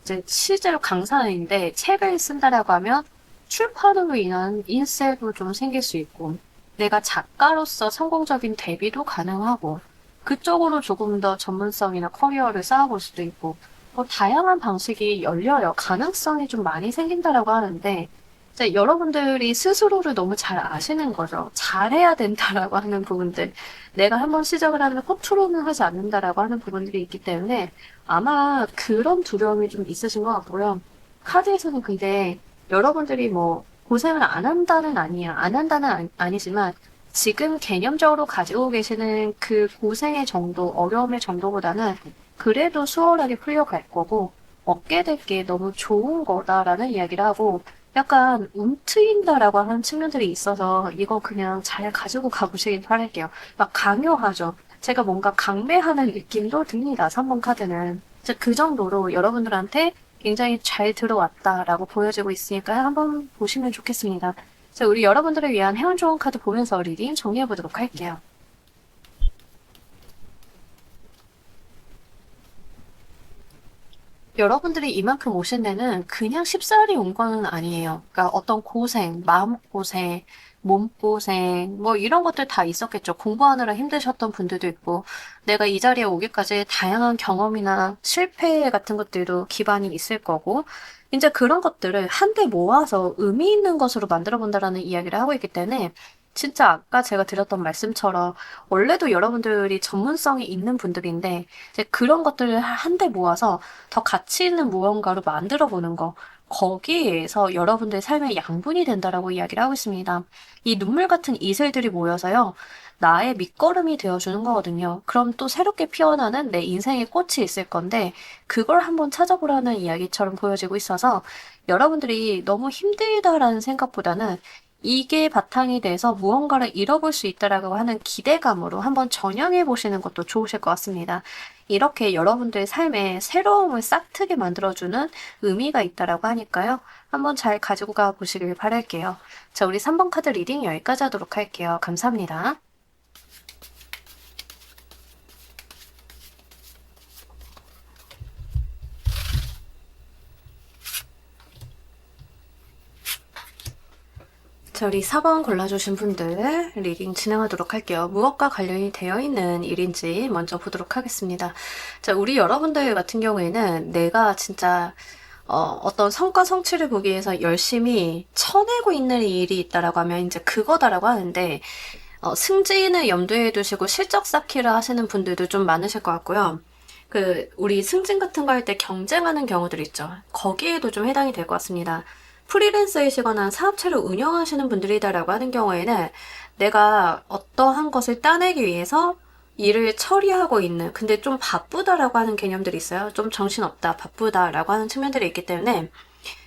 이제 실제로 강사인데 책을 쓴다라고 하면 출판으로 인한 인세도 좀 생길 수 있고 내가 작가로서 성공적인 데뷔도 가능하고 그쪽으로 조금 더 전문성이나 커리어를 쌓아볼 수도 있고 다양한 방식이 열려요. 가능성이 좀 많이 생긴다라고 하는데 이제 여러분들이 스스로를 너무 잘 아시는 거죠. 잘해야 된다라고 하는 부분들. 내가 한번 시작을 하면 허투루는 하지 않는다라고 하는 부분들이 있기 때문에 아마 그런 두려움이 좀 있으신 것 같고요. 카드에서는 근데 여러분들이 뭐 고생을 안 한다는 아니야. 안 한다는 아니지만 지금 개념적으로 가지고 계시는 그 고생의 정도, 어려움의 정도보다는 그래도 수월하게 풀려갈 거고 얻게 될 게 너무 좋은 거다라는 이야기를 하고 약간 움트인다라고 하는 측면들이 있어서 이거 그냥 잘 가지고 가보시길 바랄게요. 막 강요하죠. 제가 뭔가 강매하는 느낌도 듭니다. 3번 카드는. 이제 그 정도로 여러분들한테 굉장히 잘 들어왔다라고 보여지고 있으니까 한번 보시면 좋겠습니다. 자, 우리 여러분들을 위한 행운 좋은 카드 보면서 리딩 정리해보도록 할게요. 여러분들이 이만큼 오신 데는 그냥 쉽사리 온 거는 아니에요. 그러니까 어떤 고생, 마음고생, 몸고생, 뭐 이런 것들 다 있었겠죠. 공부하느라 힘드셨던 분들도 있고, 내가 이 자리에 오기까지 다양한 경험이나 실패 같은 것들도 기반이 있을 거고, 이제 그런 것들을 한데 모아서 의미 있는 것으로 만들어 본다라는 이야기를 하고 있기 때문에, 진짜 아까 제가 드렸던 말씀처럼 원래도 여러분들이 전문성이 있는 분들인데 이제 그런 것들을 한데 모아서 더 가치 있는 무언가로 만들어 보는 거. 거기에서 여러분들의 삶의 양분이 된다라고 이야기를 하고 있습니다. 이 눈물 같은 이슬들이 모여서요. 나의 밑거름이 되어주는 거거든요. 그럼 또 새롭게 피어나는 내 인생의 꽃이 있을 건데 그걸 한번 찾아보라는 이야기처럼 보여지고 있어서 여러분들이 너무 힘들다라는 생각보다는 이게 바탕이 돼서 무언가를 잃어볼 수 있다라고 하는 기대감으로 한번 전향해 보시는 것도 좋으실 것 같습니다. 이렇게 여러분들의 삶에 새로움을 싹트게 만들어주는 의미가 있다라고 하니까요. 한번 잘 가지고 가 보시길 바랄게요. 자, 우리 3번 카드 리딩 여기까지 하도록 할게요. 감사합니다. 자, 우리 4번 골라주신 분들 리딩 진행하도록 할게요. 무엇과 관련이 되어 있는 일인지 먼저 보도록 하겠습니다. 자, 우리 여러분들 같은 경우에는 내가 진짜 어떤 성과 성취를 보기 위해서 열심히 쳐내고 있는 일이 있다라고 하면 이제 그거다라고 하는데 승진을 염두에 두시고 실적 쌓기를 하시는 분들도 좀 많으실 것 같고요. 우리 승진 같은 거 할 때 경쟁하는 경우들 있죠. 거기에도 좀 해당이 될 것 같습니다. 프리랜서이시거나 사업체를 운영하시는 분들이다라고 하는 경우에는 내가 어떠한 것을 따내기 위해서 일을 처리하고 있는, 근데 좀 바쁘다라고 하는 개념들이 있어요. 좀 정신없다, 바쁘다라고 하는 측면들이 있기 때문에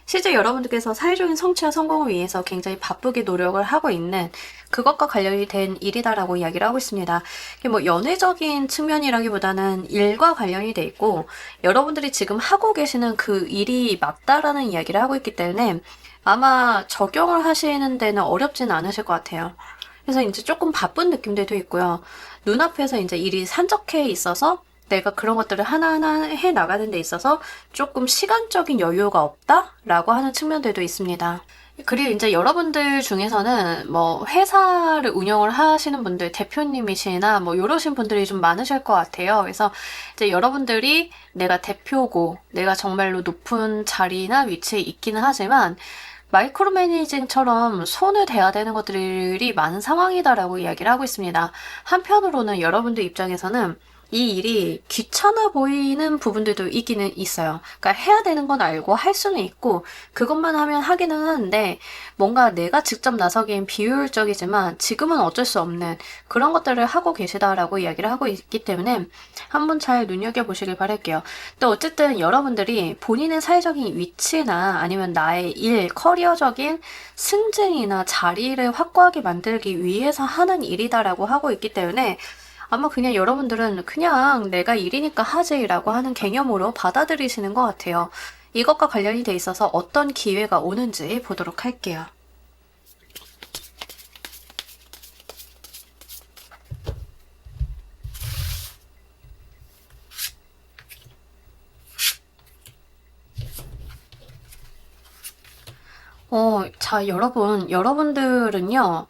실제 여러분들께서 사회적인 성취와 성공을 위해서 굉장히 바쁘게 노력을 하고 있는 그것과 관련이 된 일이다라고 이야기를 하고 있습니다. 이게 뭐 연애적인 측면이라기보다는 일과 관련이 돼 있고 여러분들이 지금 하고 계시는 그 일이 맞다라는 이야기를 하고 있기 때문에 아마 적용을 하시는 데는 어렵지는 않으실 것 같아요. 그래서 이제 조금 바쁜 느낌들도 있고요. 눈앞에서 이제 일이 산적해 있어서 내가 그런 것들을 하나하나 해 나가는 데 있어서 조금 시간적인 여유가 없다라고 하는 측면들도 있습니다. 그리고 이제 여러분들 중에서는 뭐 회사를 운영을 하시는 분들, 대표님이시나 뭐 이러신 분들이 좀 많으실 것 같아요. 그래서 이제 여러분들이 내가 대표고 내가 정말로 높은 자리나 위치에 있기는 하지만 마이크로 매니징처럼 손을 대야 되는 것들이 많은 상황이다라고 이야기를 하고 있습니다. 한편으로는 여러분들 입장에서는 이 일이 귀찮아 보이는 부분들도 있기는 있어요. 그러니까 해야 되는 건 알고 할 수는 있고 그것만 하면 하기는 하는데 뭔가 내가 직접 나서기엔 비효율적이지만 지금은 어쩔 수 없는 그런 것들을 하고 계시다라고 이야기를 하고 있기 때문에 한번 잘 눈여겨보시길 바랄게요. 또 어쨌든 여러분들이 본인의 사회적인 위치나 아니면 나의 일, 커리어적인 승진이나 자리를 확고하게 만들기 위해서 하는 일이다라고 하고 있기 때문에 아마 그냥 여러분들은 그냥 내가 일이니까 하지라고 하는 개념으로 받아들이시는 것 같아요. 이것과 관련이 돼 있어서 어떤 기회가 오는지 보도록 할게요. 자, 여러분들은요,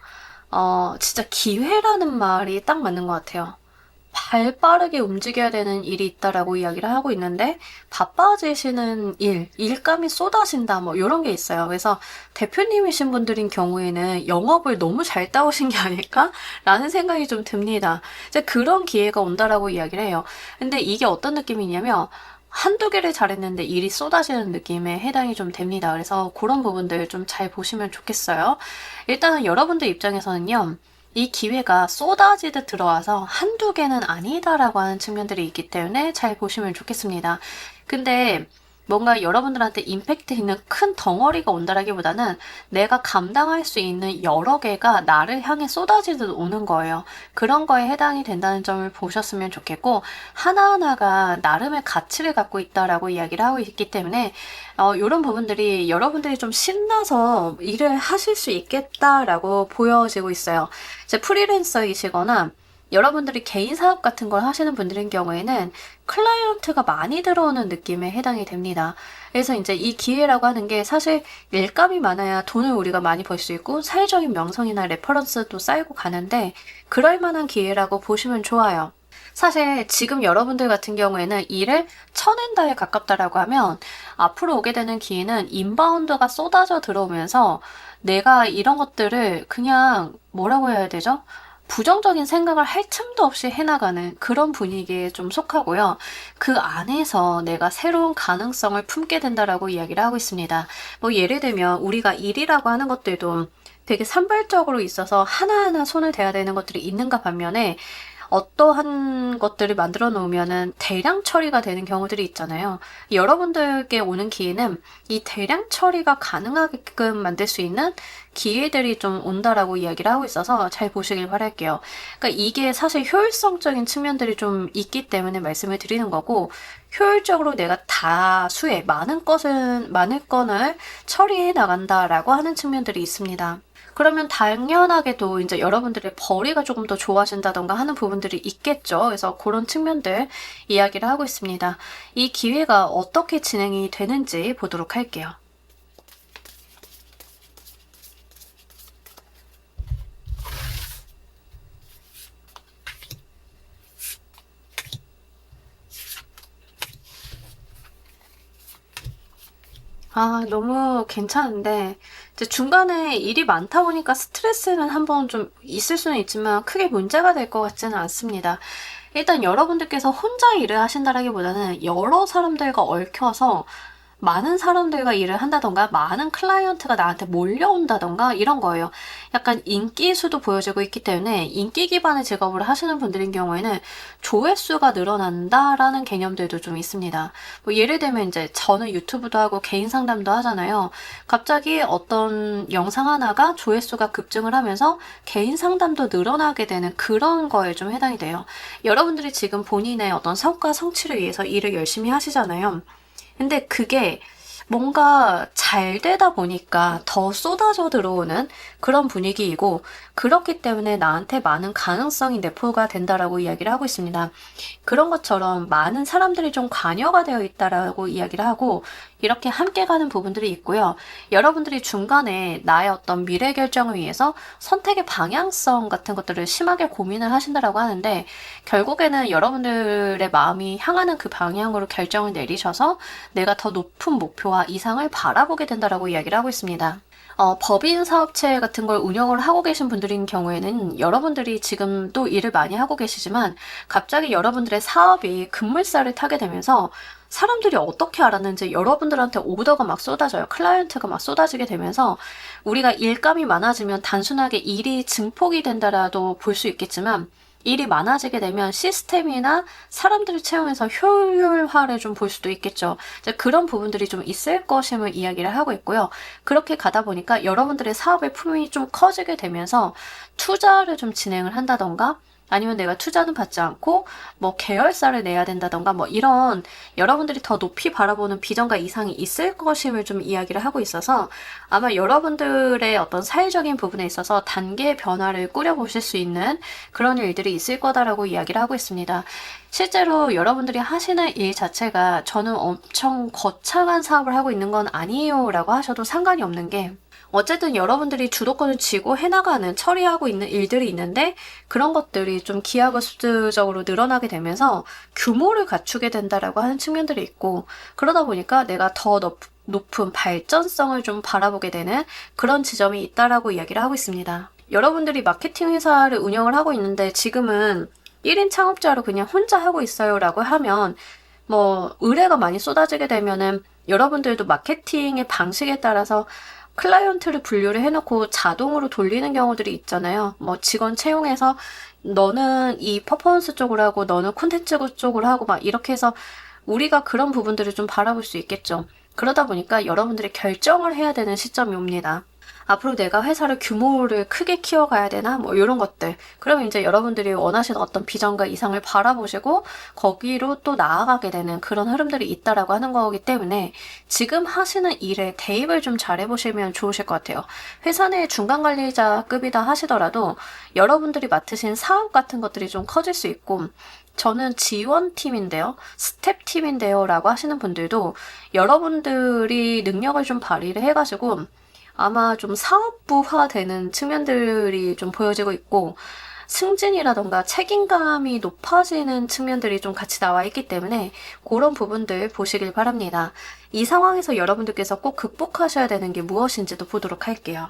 진짜 기회라는 말이 딱 맞는 것 같아요. 발 빠르게 움직여야 되는 일이 있다라고 이야기를 하고 있는데 바빠지시는 일감이 쏟아진다 뭐 이런 게 있어요. 그래서 대표님이신 분들인 경우에는 영업을 너무 잘 따오신 게 아닐까라는 생각이 좀 듭니다. 이제 그런 기회가 온다라고 이야기를 해요. 근데 이게 어떤 느낌이냐면 한두 개를 잘했는데 일이 쏟아지는 느낌에 해당이 좀 됩니다. 그래서 그런 부분들 좀 잘 보시면 좋겠어요. 일단은 여러분들 입장에서는요. 이 기회가 쏟아지듯 들어와서 한두 개는 아니다라고 하는 측면들이 있기 때문에 잘 보시면 좋겠습니다. 근데 뭔가 여러분들한테 임팩트 있는 큰 덩어리가 온다라기보다는 내가 감당할 수 있는 여러 개가 나를 향해 쏟아지듯 오는 거예요. 그런 거에 해당이 된다는 점을 보셨으면 좋겠고 하나하나가 나름의 가치를 갖고 있다라고 이야기를 하고 있기 때문에 이런 부분들이 여러분들이 좀 신나서 일을 하실 수 있겠다라고 보여지고 있어요. 이제 프리랜서이시거나 여러분들이 개인 사업 같은 걸 하시는 분들인 경우에는 클라이언트가 많이 들어오는 느낌에 해당이 됩니다. 그래서 이제 이 기회라고 하는 게 사실 일감이 많아야 돈을 우리가 많이 벌 수 있고 사회적인 명성이나 레퍼런스도 쌓이고 가는데 그럴 만한 기회라고 보시면 좋아요. 사실 지금 여러분들 같은 경우에는 일을 쳐낸다에 가깝다라고 하면 앞으로 오게 되는 기회는 인바운드가 쏟아져 들어오면서 내가 이런 것들을 그냥 뭐라고 해야 되죠? 부정적인 생각을 할 틈도 없이 해나가는 그런 분위기에 좀 속하고요. 그 안에서 내가 새로운 가능성을 품게 된다라고 이야기를 하고 있습니다. 뭐 예를 들면 우리가 일이라고 하는 것들도 되게 산발적으로 있어서 하나하나 손을 대야 되는 것들이 있는가 반면에 어떠한 것들을 만들어 놓으면은 대량 처리가 되는 경우들이 있잖아요. 여러분들께 오는 기회는 이 대량 처리가 가능하게끔 만들 수 있는 기회들이 좀 온다라고 이야기를 하고 있어서 잘 보시길 바랄게요. 그러니까 이게 사실 효율성적인 측면들이 좀 있기 때문에 말씀을 드리는 거고, 효율적으로 내가 다수의 많은 건을 처리해 나간다라고 하는 측면들이 있습니다. 그러면 당연하게도 이제 여러분들의 벌이가 조금 더 좋아진다던가 하는 부분들이 있겠죠. 그래서 그런 측면들 이야기를 하고 있습니다. 이 기회가 어떻게 진행이 되는지 보도록 할게요. 아, 너무 괜찮은데, 이제 중간에 일이 많다 보니까 스트레스는 한번 좀 있을 수는 있지만 크게 문제가 될 것 같지는 않습니다. 일단 여러분들께서 혼자 일을 하신다라기보다는 여러 사람들과 얽혀서 많은 사람들과 일을 한다던가 많은 클라이언트가 나한테 몰려온다던가 이런 거예요. 약간 인기 수도 보여지고 있기 때문에 인기 기반의 직업을 하시는 분들인 경우에는 조회수가 늘어난다라는 개념들도 좀 있습니다. 뭐 예를 들면 이제 저는 유튜브도 하고 개인 상담도 하잖아요. 갑자기 어떤 영상 하나가 조회수가 급증을 하면서 개인 상담도 늘어나게 되는 그런 거에 좀 해당이 돼요. 여러분들이 지금 본인의 어떤 성과 성취를 위해서 일을 열심히 하시잖아요. 근데 그게 뭔가 잘 되다 보니까 더 쏟아져 들어오는 그런 분위기이고, 그렇기 때문에 나한테 많은 가능성이 내포가 된다라고 이야기를 하고 있습니다. 그런 것처럼 많은 사람들이 좀 관여가 되어 있다라고 이야기를 하고 이렇게 함께 가는 부분들이 있고요. 여러분들이 중간에 나의 어떤 미래 결정을 위해서 선택의 방향성 같은 것들을 심하게 고민을 하신다라고 하는데, 결국에는 여러분들의 마음이 향하는 그 방향으로 결정을 내리셔서 내가 더 높은 목표와 이상을 바라보게 된다라고 이야기를 하고 있습니다. 법인 사업체 같은 걸 운영을 하고 계신 분들인 경우에는 여러분들이 지금 또 일을 많이 하고 계시지만 갑자기 여러분들의 사업이 급물살을 타게 되면서 사람들이 어떻게 알았는지 여러분들한테 오더가 막 쏟아져요. 클라이언트가 막 쏟아지게 되면서 우리가 일감이 많아지면 단순하게 일이 증폭이 된다라도 볼 수 있겠지만, 일이 많아지게 되면 시스템이나 사람들을 채용해서 효율화를 좀 볼 수도 있겠죠. 이제 그런 부분들이 좀 있을 것임을 이야기를 하고 있고요. 그렇게 가다 보니까 여러분들의 사업의 품이 좀 커지게 되면서 투자를 좀 진행을 한다던가, 아니면 내가 투자는 받지 않고 뭐 계열사를 내야 된다던가 뭐 이런 여러분들이 더 높이 바라보는 비전과 이상이 있을 것임을 좀 이야기를 하고 있어서 아마 여러분들의 어떤 사회적인 부분에 있어서 단계 변화를 꾸려보실 수 있는 그런 일들이 있을 거다라고 이야기를 하고 있습니다. 실제로 여러분들이 하시는 일 자체가 저는 엄청 거창한 사업을 하고 있는 건 아니에요 라고 하셔도 상관이 없는 게, 어쨌든 여러분들이 주도권을 쥐고 해나가는, 처리하고 있는 일들이 있는데 그런 것들이 좀 기하급수적으로 늘어나게 되면서 규모를 갖추게 된다라고 하는 측면들이 있고, 그러다 보니까 내가 더 높은 발전성을 좀 바라보게 되는 그런 지점이 있다라고 이야기를 하고 있습니다. 여러분들이 마케팅 회사를 운영을 하고 있는데 지금은 1인 창업자로 그냥 혼자 하고 있어요 라고 하면, 뭐 의뢰가 많이 쏟아지게 되면은 여러분들도 마케팅의 방식에 따라서 클라이언트를 분류를 해놓고 자동으로 돌리는 경우들이 있잖아요. 뭐 직원 채용해서 너는 이 퍼포먼스 쪽으로 하고 너는 콘텐츠 쪽으로 하고 막 이렇게 해서 우리가 그런 부분들을 좀 바라볼 수 있겠죠. 그러다 보니까 여러분들이 결정을 해야 되는 시점이 옵니다. 앞으로 내가 회사를 규모를 크게 키워가야 되나? 뭐 이런 것들. 그러면 이제 여러분들이 원하시는 어떤 비전과 이상을 바라보시고 거기로 또 나아가게 되는 그런 흐름들이 있다라고 하는 거기 때문에 지금 하시는 일에 대입을 좀 잘해보시면 좋으실 것 같아요. 회사 내 중간관리자급이다 하시더라도 여러분들이 맡으신 사업 같은 것들이 좀 커질 수 있고 저는 지원팀인데요, 스텝팀인데요 라고 하시는 분들도 여러분들이 능력을 좀 발휘를 해가지고 아마 좀 사업부화 되는 측면들이 좀 보여지고 있고 승진이라던가 책임감이 높아지는 측면들이 좀 같이 나와 있기 때문에 그런 부분들 보시길 바랍니다. 이 상황에서 여러분들께서 꼭 극복하셔야 되는 게 무엇인지도 보도록 할게요.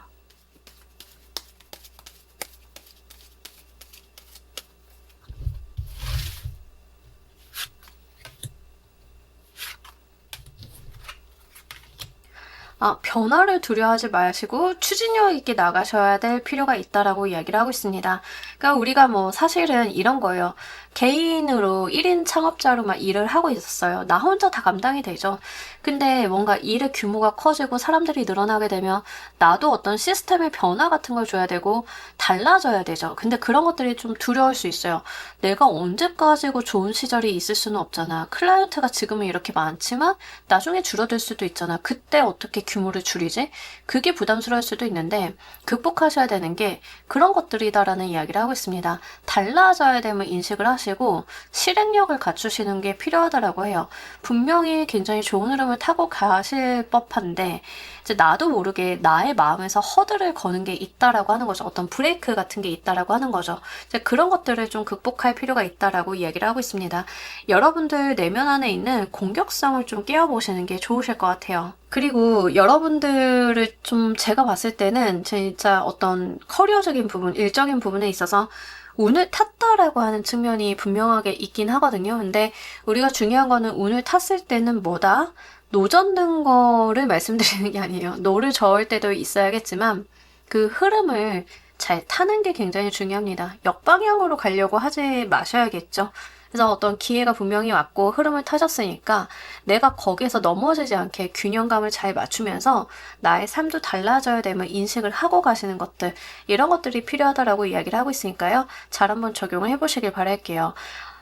변화를 두려워하지 마시고 추진력 있게 나가셔야 될 필요가 있다라고 이야기를 하고 있습니다. 그러니까 우리가 뭐 사실은 이런 거예요. 개인으로 1인 창업자로 막 일을 하고 있었어요. 나 혼자 다 감당이 되죠. 근데 뭔가 일의 규모가 커지고 사람들이 늘어나게 되면 나도 어떤 시스템의 변화 같은 걸 줘야 되고 달라져야 되죠. 근데 그런 것들이 좀 두려울 수 있어요. 내가 언제까지고 좋은 시절이 있을 수는 없잖아. 클라이언트가 지금은 이렇게 많지만 나중에 줄어들 수도 있잖아. 그때 어떻게 규모를 줄이지? 그게 부담스러울 수도 있는데 극복하셔야 되는 게 그런 것들이다라는 이야기를 하고 있습니다. 달라져야 됨을 인식을 하시고 실행력을 갖추시는 게 필요하다라고 해요. 분명히 굉장히 좋은 흐름을 타고 가실 법한데 이제 나도 모르게 나의 마음에서 허들을 거는 게 있다라고 하는 거죠. 어떤 브레이크 같은 게 있다라고 하는 거죠. 이제 그런 것들을 좀 극복할 필요가 있다라고 이야기를 하고 있습니다. 여러분들 내면 안에 있는 공격성을 좀 깨워보시는 게 좋으실 것 같아요. 그리고 여러분들을 좀 제가 봤을 때는 진짜 어떤 커리어적인 부분, 일적인 부분에 있어서 운을 탔다라고 하는 측면이 분명하게 있긴 하거든요. 근데 우리가 중요한 거는 운을 탔을 때는 뭐다? 노젓는 거를 말씀드리는 게 아니에요. 노를 저을 때도 있어야겠지만 그 흐름을 잘 타는 게 굉장히 중요합니다. 역방향으로 가려고 하지 마셔야겠죠. 그래서 어떤 기회가 분명히 왔고 흐름을 타셨으니까 내가 거기에서 넘어지지 않게 균형감을 잘 맞추면서 나의 삶도 달라져야 됨을 인식을 하고 가시는 것들, 이런 것들이 필요하다라고 이야기를 하고 있으니까요. 잘 한번 적용을 해보시길 바랄게요.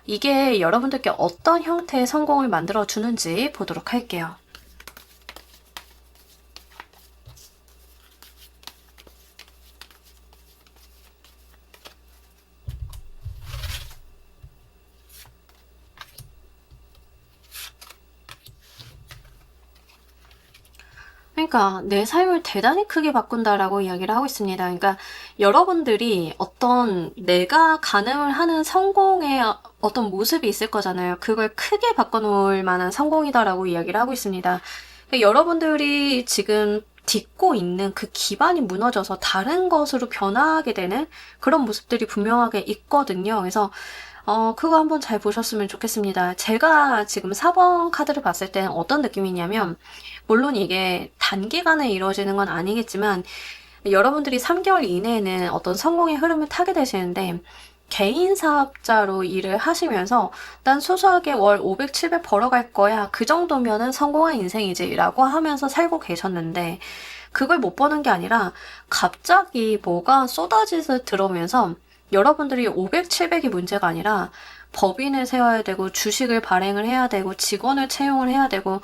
이게 여러분들께 어떤 형태의 성공을 만들어 주는지 보도록 할게요. 그러니까 내 삶을 대단히 크게 바꾼다라고 이야기를 하고 있습니다. 그러니까 여러분들이 어떤 내가 가늠을 하는 성공의 어떤 모습이 있을 거잖아요. 그걸 크게 바꿔놓을 만한 성공이다라고 이야기를 하고 있습니다. 그러니까 여러분들이 지금 딛고 있는 그 기반이 무너져서 다른 것으로 변화하게 되는 그런 모습들이 분명하게 있거든요. 그래서 그거 한번 잘 보셨으면 좋겠습니다. 제가 지금 4번 카드를 봤을 때는 어떤 느낌이냐면, 물론 이게 단기간에 이루어지는 건 아니겠지만, 여러분들이 3개월 이내에는 어떤 성공의 흐름을 타게 되시는데, 개인 사업자로 일을 하시면서 난 소소하게 월 500, 700 벌어갈 거야. 그 정도면은 성공한 인생이지. 라고 하면서 살고 계셨는데, 그걸 못 버는 게 아니라 갑자기 뭐가 쏟아져서 들어오면서 여러분들이 500, 700이 문제가 아니라 법인을 세워야 되고 주식을 발행을 해야 되고 직원을 채용을 해야 되고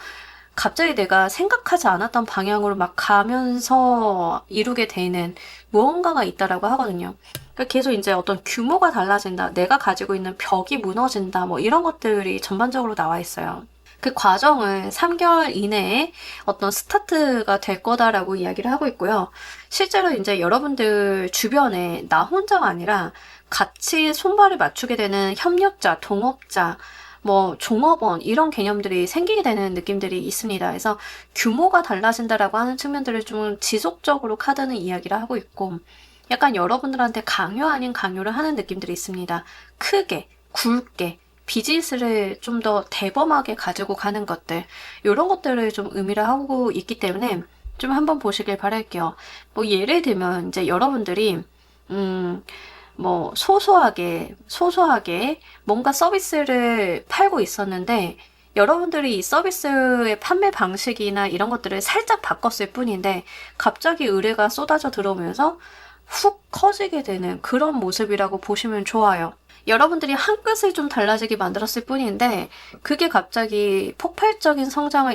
갑자기 내가 생각하지 않았던 방향으로 막 가면서 이루게 되는 무언가가 있다라고 하거든요. 그러니까 계속 이제 어떤 규모가 달라진다, 내가 가지고 있는 벽이 무너진다, 뭐 이런 것들이 전반적으로 나와 있어요. 그 과정은 3개월 이내에 어떤 스타트가 될 거다라고 이야기를 하고 있고요. 실제로 이제 여러분들 주변에 나 혼자가 아니라 같이 손발을 맞추게 되는 협력자, 동업자, 뭐 종업원 이런 개념들이 생기게 되는 느낌들이 있습니다. 그래서 규모가 달라진다라고 하는 측면들을 좀 지속적으로 카드는 이야기를 하고 있고 약간 여러분들한테 강요 아닌 강요를 하는 느낌들이 있습니다. 크게, 굵게 비즈니스를 좀 더 대범하게 가지고 가는 것들, 이런 것들을 좀 의미를 하고 있기 때문에 좀 한번 보시길 바랄게요. 뭐 예를 들면 이제 여러분들이 뭐 소소하게 뭔가 서비스를 팔고 있었는데 여러분들이 이 서비스의 판매 방식이나 이런 것들을 살짝 바꿨을 뿐인데 갑자기 의뢰가 쏟아져 들어오면서 훅 커지게 되는 그런 모습이라고 보시면 좋아요. 여러분들이 한 끗을 좀 달라지게 만들었을 뿐인데 그게 갑자기 폭발적인 성장을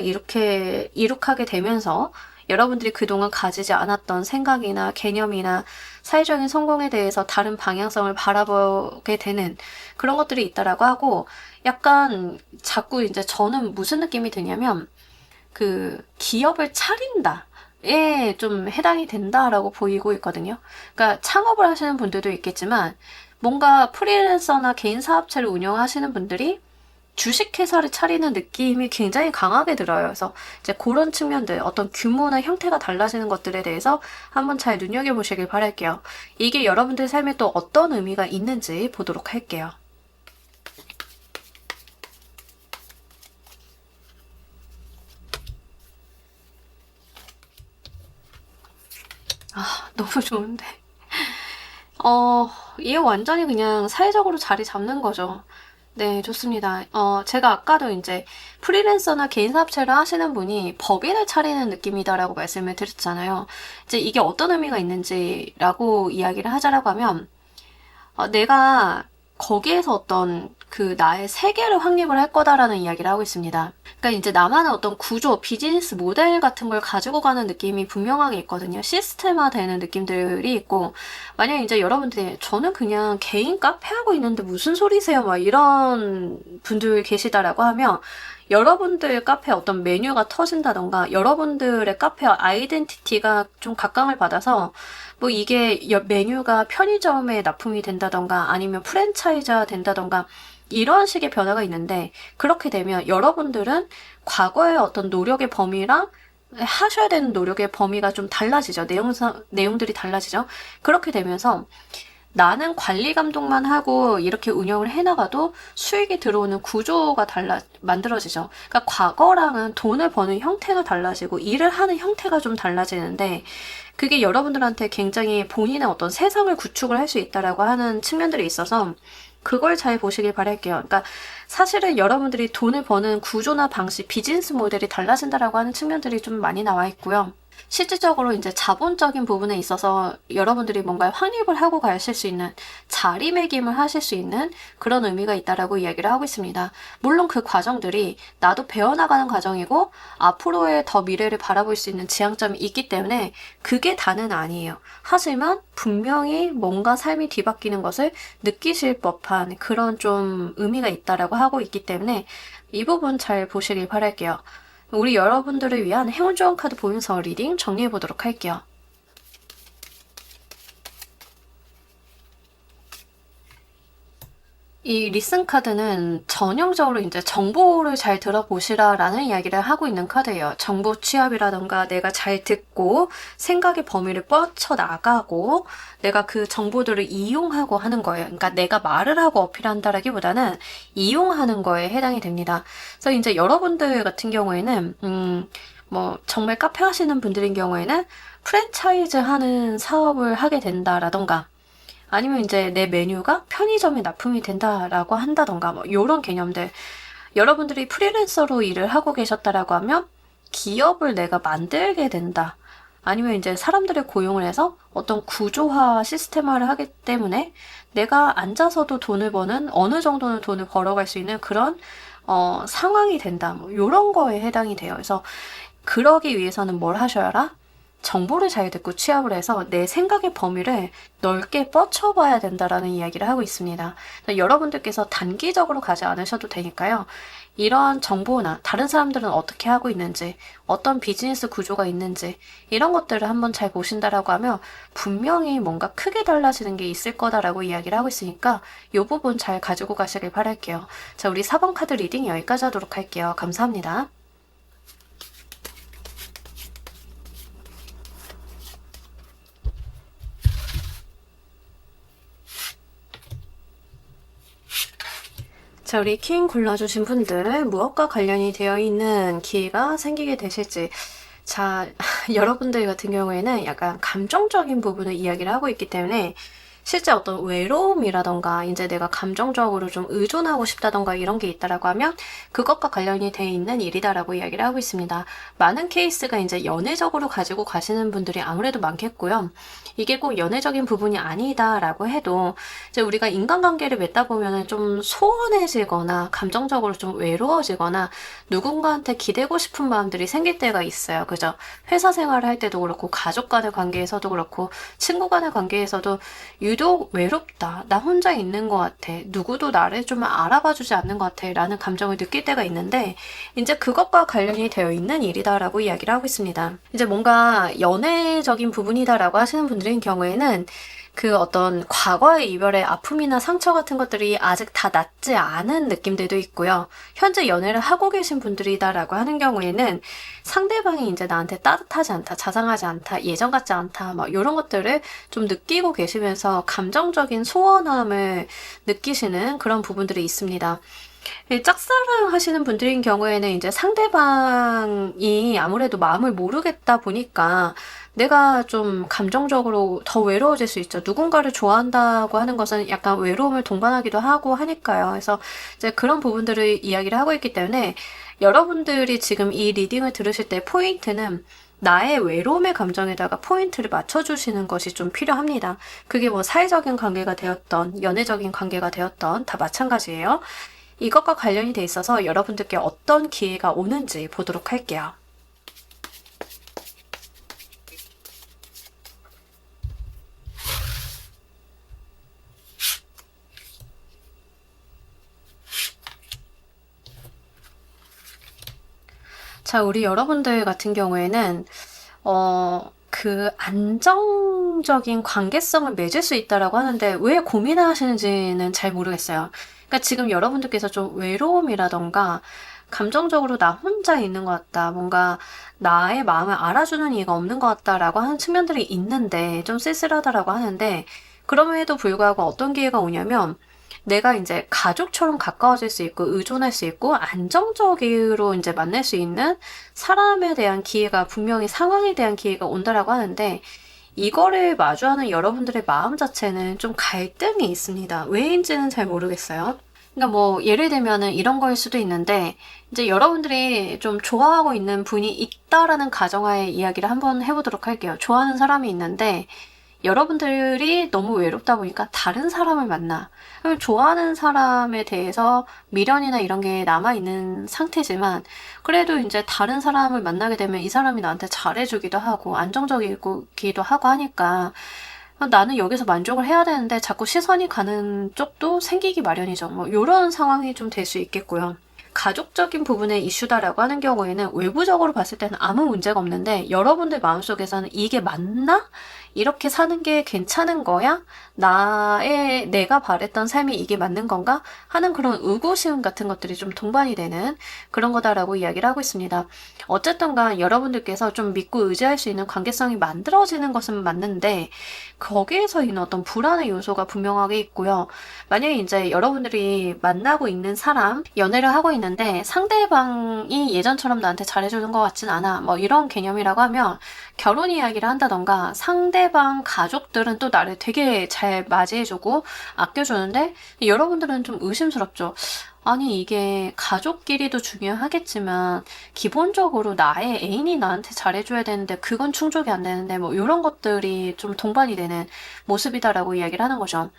이룩하게 되면서 여러분들이 그동안 가지지 않았던 생각이나 개념이나 사회적인 성공에 대해서 다른 방향성을 바라보게 되는 그런 것들이 있다라고 하고, 약간 자꾸 이제 저는 무슨 느낌이 드냐면 그 기업을 차린다 에 좀 해당이 된다라고 보이고 있거든요. 그러니까 창업을 하시는 분들도 있겠지만 뭔가 프리랜서나 개인 사업체를 운영하시는 분들이 주식회사를 차리는 느낌이 굉장히 강하게 들어요. 그래서 이제 그런 측면들, 어떤 규모나 형태가 달라지는 것들에 대해서 한번 잘 눈여겨보시길 바랄게요. 이게 여러분들 삶에 또 어떤 의미가 있는지 보도록 할게요. 너무 좋은데. 얘 완전히 그냥 사회적으로 자리 잡는 거죠. 네, 좋습니다. 제가 아까도 이제 프리랜서나 개인 사업체를 하시는 분이 법인을 차리는 느낌이다라고 말씀을 드렸잖아요. 이제 이게 어떤 의미가 있는지라고 이야기를 하자라고 하면, 내가 거기에서 어떤 그 나의 세계를 확립을 할 거다라는 이야기를 하고 있습니다. 그러니까 이제 나만의 어떤 구조, 비즈니스 모델 같은 걸 가지고 가는 느낌이 분명하게 있거든요. 시스템화 되는 느낌들이 있고, 만약 이제 여러분들이 저는 그냥 개인 카페 하고 있는데 무슨 소리세요? 막 이런 분들 계시다라고 하면, 여러분들 카페 어떤 메뉴가 터진다던가 여러분들의 카페 아이덴티티가 좀 각광을 받아서 뭐 이게 메뉴가 편의점에 납품이 된다던가 아니면 프랜차이즈가 된다던가 이런 식의 변화가 있는데, 그렇게 되면 여러분들은 과거의 어떤 노력의 범위랑 하셔야 되는 노력의 범위가 좀 달라지죠. 내용들이 달라지죠. 그렇게 되면서 나는 관리 감독만 하고 이렇게 운영을 해나가도 수익이 들어오는 구조가 만들어지죠. 그러니까 과거랑은 돈을 버는 형태가 달라지고 일을 하는 형태가 좀 달라지는데, 그게 여러분들한테 굉장히 본인의 어떤 세상을 구축을 할 수 있다라고 하는 측면들이 있어서 그걸 잘 보시길 바랄게요. 그러니까 사실은 여러분들이 돈을 버는 구조나 방식, 비즈니스 모델이 달라진다라고 하는 측면들이 좀 많이 나와 있고요. 실질적으로 이제 자본적인 부분에 있어서 여러분들이 뭔가 확립을 하고 가실 수 있는, 자리매김을 하실 수 있는 그런 의미가 있다라고 이야기를 하고 있습니다. 물론 그 과정들이 나도 배워나가는 과정이고 앞으로의 더 미래를 바라볼 수 있는 지향점이 있기 때문에 그게 다는 아니에요. 하지만 분명히 뭔가 삶이 뒤바뀌는 것을 느끼실 법한 그런 좀 의미가 있다라고 하고 있기 때문에 이 부분 잘 보시길 바랄게요. 우리 여러분들을 위한 행운 좋은 카드 보면서 리딩 정리해 보도록 할게요. 이 리슨 카드는 전형적으로 이제 정보를 잘 들어보시라라는 이야기를 하고 있는 카드예요. 정보 취합이라던가 내가 잘 듣고 생각의 범위를 뻗쳐나가고 내가 그 정보들을 이용하고 하는 거예요. 그러니까 내가 말을 하고 어필한다라기보다는 이용하는 거에 해당이 됩니다. 그래서 이제 여러분들 같은 경우에는 뭐 정말 카페 하시는 분들인 경우에는 프랜차이즈 하는 사업을 하게 된다라던가, 아니면 이제 내 메뉴가 편의점에 납품이 된다라고 한다던가 뭐 이런 개념들. 여러분들이 프리랜서로 일을 하고 계셨다라고 하면 기업을 내가 만들게 된다. 아니면 이제 사람들을 고용을 해서 어떤 구조화, 시스템화를 하기 때문에 내가 앉아서도 돈을 버는, 어느 정도는 돈을 벌어갈 수 있는 그런 상황이 된다. 뭐 이런 거에 해당이 돼요. 그래서 그러기 위해서는 뭘 하셔야? 정보를 잘 듣고 취합을 해서 내 생각의 범위를 넓게 뻗쳐봐야 된다라는 이야기를 하고 있습니다. 여러분들께서 단기적으로 가지 않으셔도 되니까요. 이런 정보나 다른 사람들은 어떻게 하고 있는지, 어떤 비즈니스 구조가 있는지 이런 것들을 한번 잘 보신다라고 하면 분명히 뭔가 크게 달라지는 게 있을 거다라고 이야기를 하고 있으니까 이 부분 잘 가지고 가시길 바랄게요. 자, 우리 4번 카드 리딩 여기까지 하도록 할게요. 감사합니다. 자, 우리 킹 골라주신 분들 무엇과 관련이 되어 있는 기회가 생기게 되실지. 자, 여러분들 같은 경우에는 약간 감정적인 부분을 이야기를 하고 있기 때문에 실제 어떤 외로움이라던가 이제 내가 감정적으로 좀 의존하고 싶다던가 이런 게 있다라고 하면 그것과 관련이 돼 있는 일이다라고 이야기를 하고 있습니다. 많은 케이스가 이제 연애적으로 가지고 가시는 분들이 아무래도 많겠고요. 이게 꼭 연애적인 부분이 아니다라고 해도 이제 우리가 인간관계를 맺다 보면은 좀 소원해지거나 감정적으로 좀 외로워지거나 누군가한테 기대고 싶은 마음들이 생길 때가 있어요. 그죠? 회사 생활을 할 때도 그렇고 가족 간의 관계에서도 그렇고 친구 간의 관계에서도 유독 외롭다. 나 혼자 있는 것 같아. 누구도 나를 좀 알아봐주지 않는 것 같아. 라는 감정을 느낄 때가 있는데 이제 그것과 관련이 되어 있는 일이다라고 이야기를 하고 있습니다. 이제 뭔가 연애적인 부분이다라고 하시는 분들인 경우에는 그 어떤 과거의 이별의 아픔이나 상처 같은 것들이 아직 다 낫지 않은 느낌들도 있고요. 현재 연애를 하고 계신 분들이다라고 하는 경우에는 상대방이 이제 나한테 따뜻하지 않다, 자상하지 않다, 예전 같지 않다, 막 이런 것들을 좀 느끼고 계시면서 감정적인 소원함을 느끼시는 그런 부분들이 있습니다. 짝사랑 하시는 분들인 경우에는 이제 상대방이 아무래도 마음을 모르겠다 보니까 내가 좀 감정적으로 더 외로워질 수 있죠. 누군가를 좋아한다고 하는 것은 약간 외로움을 동반하기도 하고 하니까요. 그래서 이제 그런 부분들을 이야기를 하고 있기 때문에 여러분들이 지금 이 리딩을 들으실 때 포인트는 나의 외로움의 감정에다가 포인트를 맞춰주시는 것이 좀 필요합니다. 그게 뭐 사회적인 관계가 되었던, 연애적인 관계가 되었던 다 마찬가지예요. 이것과 관련이 돼 있어서 여러분들께 어떤 기회가 오는지 보도록 할게요. 자, 우리 여러분들 같은 경우에는 그 안정적인 관계성을 맺을 수 있다라고 하는데 왜 고민을 하시는지는 잘 모르겠어요. 그러니까 지금 여러분들께서 좀 외로움이라던가 감정적으로 나 혼자 있는 것 같다. 뭔가 나의 마음을 알아주는 이가 없는 것 같다라고 하는 측면들이 있는데 좀 쓸쓸하다라고 하는데 그럼에도 불구하고 어떤 기회가 오냐면 내가 이제 가족처럼 가까워질 수 있고 의존할 수 있고 안정적으로 이제 만날 수 있는 사람에 대한 기회가 분명히 상황에 대한 기회가 온다라고 하는데 이거를 마주하는 여러분들의 마음 자체는 좀 갈등이 있습니다. 왜인지는 잘 모르겠어요. 그러니까 뭐 예를 들면은 이런 거일 수도 있는데 이제 여러분들이 좀 좋아하고 있는 분이 있다라는 가정하에 이야기를 한번 해보도록 할게요. 좋아하는 사람이 있는데 여러분들이 너무 외롭다 보니까 다른 사람을 만나. 그럼 좋아하는 사람에 대해서 미련이나 이런 게 남아있는 상태지만, 그래도 이제 다른 사람을 만나게 되면 이 사람이 나한테 잘해주기도 하고, 안정적이기도 하고 하니까, 나는 여기서 만족을 해야 되는데 자꾸 시선이 가는 쪽도 생기기 마련이죠. 뭐, 요런 상황이 좀 될 수 있겠고요. 가족적인 부분의 이슈다라고 하는 경우에는 외부적으로 봤을 때는 아무 문제가 없는데 여러분들 마음속에서는 이게 맞나? 이렇게 사는 게 괜찮은 거야? 내가 바랬던 삶이 이게 맞는 건가? 하는 그런 의구심 같은 것들이 좀 동반이 되는 그런 거다라고 이야기를 하고 있습니다. 어쨌든 간 여러분들께서 좀 믿고 의지할 수 있는 관계성이 만들어지는 것은 맞는데 거기에서 있는 어떤 불안의 요소가 분명하게 있고요. 만약에 이제 여러분들이 만나고 있는 사람, 연애를 하고 있는데 상대방이 예전처럼 나한테 잘해주는 것 같진 않아. 뭐 이런 개념이라고 하면 결혼 이야기를 한다던가 상대방 가족들은 또 나를 되게 잘 맞이해주고 아껴주는데 여러분들은 좀 의심스럽죠. 아니 이게 가족끼리도 중요하겠지만 기본적으로 나의 애인이 나한테 잘해줘야 되는데 그건 충족이 안 되는데 뭐 이런 것들이 좀 동반이 되는 모습이다라고 이야기를 하는 거죠.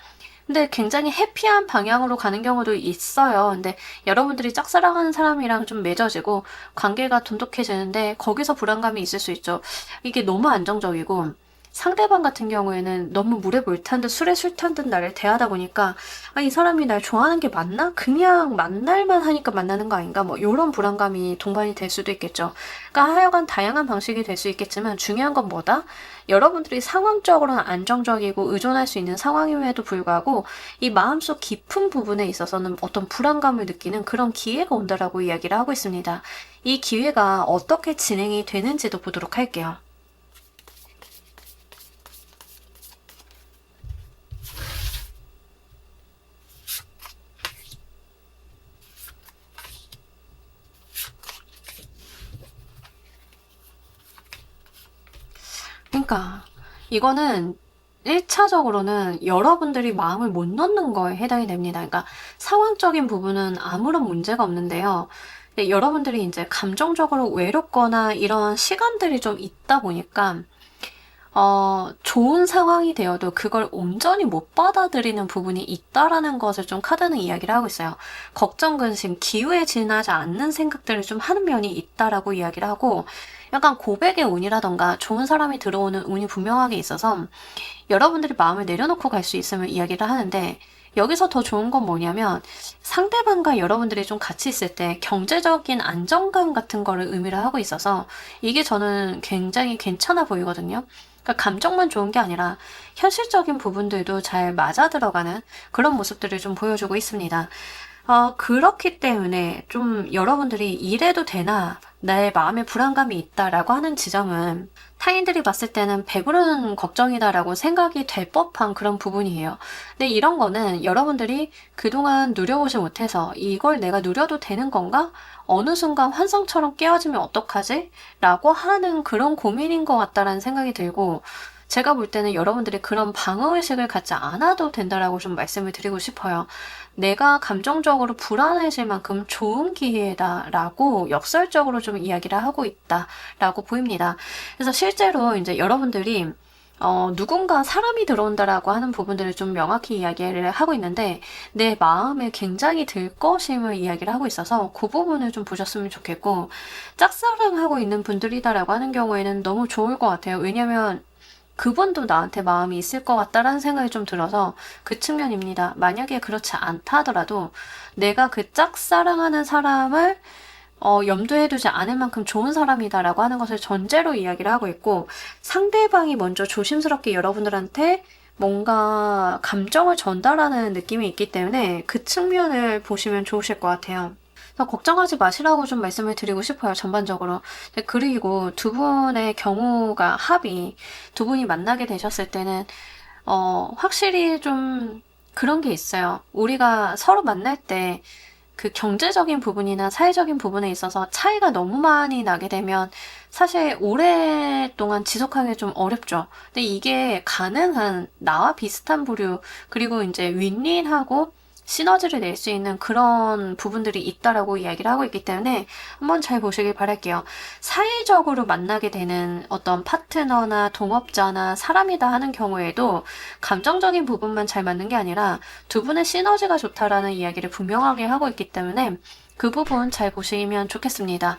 근데 굉장히 해피한 방향으로 가는 경우도 있어요. 근데 여러분들이 짝사랑하는 사람이랑 좀 맺어지고 관계가 돈독해지는데 거기서 불안감이 있을 수 있죠. 이게 너무 안정적이고 상대방 같은 경우에는 너무 물에 물 탄 듯 술에 술 탄 듯 나를 대하다 보니까 이 사람이 날 좋아하는 게 맞나? 그냥 만날만 하니까 만나는 거 아닌가? 뭐 이런 불안감이 동반이 될 수도 있겠죠. 그러니까 하여간 다양한 방식이 될 수 있겠지만 중요한 건 뭐다? 여러분들이 상황적으로는 안정적이고 의존할 수 있는 상황임에도 불구하고 이 마음속 깊은 부분에 있어서는 어떤 불안감을 느끼는 그런 기회가 온다라고 이야기를 하고 있습니다. 이 기회가 어떻게 진행이 되는지도 보도록 할게요. 그러니까 이거는 1차적으로는 여러분들이 마음을 못 놓는 거에 해당이 됩니다. 그러니까 상황적인 부분은 아무런 문제가 없는데요. 근데 여러분들이 이제 감정적으로 외롭거나 이런 시간들이 좀 있다 보니까 좋은 상황이 되어도 그걸 온전히 못 받아들이는 부분이 있다라는 것을 좀 카드는 이야기를 하고 있어요. 걱정, 근심, 기우에 지나지 않는 생각들을 좀 하는 면이 있다라고 이야기를 하고, 약간 고백의 운이라던가 좋은 사람이 들어오는 운이 분명하게 있어서 여러분들이 마음을 내려놓고 갈 수 있음을 이야기를 하는데, 여기서 더 좋은 건 뭐냐면 상대방과 여러분들이 좀 같이 있을 때 경제적인 안정감 같은 거를 의미를 하고 있어서 이게 저는 굉장히 괜찮아 보이거든요. 그러니까 감정만 좋은 게 아니라 현실적인 부분들도 잘 맞아 들어가는 그런 모습들을 좀 보여주고 있습니다. 그렇기 때문에 좀 여러분들이 이래도 되나 나의 마음에 불안감이 있다라고 하는 지점은 타인들이 봤을 때는 배부른 걱정이다라고 생각이 될 법한 그런 부분이에요. 근데 이런 거는 여러분들이 그동안 누려보지 못해서 이걸 내가 누려도 되는 건가? 어느 순간 환상처럼 깨어지면 어떡하지? 라고 하는 그런 고민인 것 같다라는 생각이 들고, 제가 볼 때는 여러분들이 그런 방어의식을 갖지 않아도 된다라고 좀 말씀을 드리고 싶어요. 내가 감정적으로 불안해질 만큼 좋은 기회다라고 역설적으로 좀 이야기를 하고 있다라고 보입니다. 그래서 실제로 이제 여러분들이 누군가 사람이 들어온다라고 하는 부분들을 좀 명확히 이야기를 하고 있는데 내 마음에 굉장히 들 것임을 이야기를 하고 있어서 그 부분을 좀 보셨으면 좋겠고, 짝사랑하고 있는 분들이다라고 하는 경우에는 너무 좋을 것 같아요. 왜냐면 그분도 나한테 마음이 있을 것 같다라는 생각이 좀 들어서 그 측면입니다. 만약에 그렇지 않다 하더라도 내가 그 짝사랑하는 사람을 염두에 두지 않을 만큼 좋은 사람이다라고 하는 것을 전제로 이야기를 하고 있고, 상대방이 먼저 조심스럽게 여러분들한테 뭔가 감정을 전달하는 느낌이 있기 때문에 그 측면을 보시면 좋으실 것 같아요. 그래서 걱정하지 마시라고 좀 말씀을 드리고 싶어요, 전반적으로. 그리고 두 분의 경우가 합이, 두 분이 만나게 되셨을 때는 확실히 좀 그런 게 있어요. 우리가 서로 만날 때 그 경제적인 부분이나 사회적인 부분에 있어서 차이가 너무 많이 나게 되면 사실 오랫동안 지속하기 좀 어렵죠. 근데 이게 가능한 나와 비슷한 부류, 그리고 이제 윈윈하고 시너지를 낼 수 있는 그런 부분들이 있다라고 이야기를 하고 있기 때문에 한번 잘 보시길 바랄게요. 사회적으로 만나게 되는 어떤 파트너나 동업자나 사람이다 하는 경우에도 감정적인 부분만 잘 맞는 게 아니라 두 분의 시너지가 좋다라는 이야기를 분명하게 하고 있기 때문에 그 부분 잘 보시면 좋겠습니다.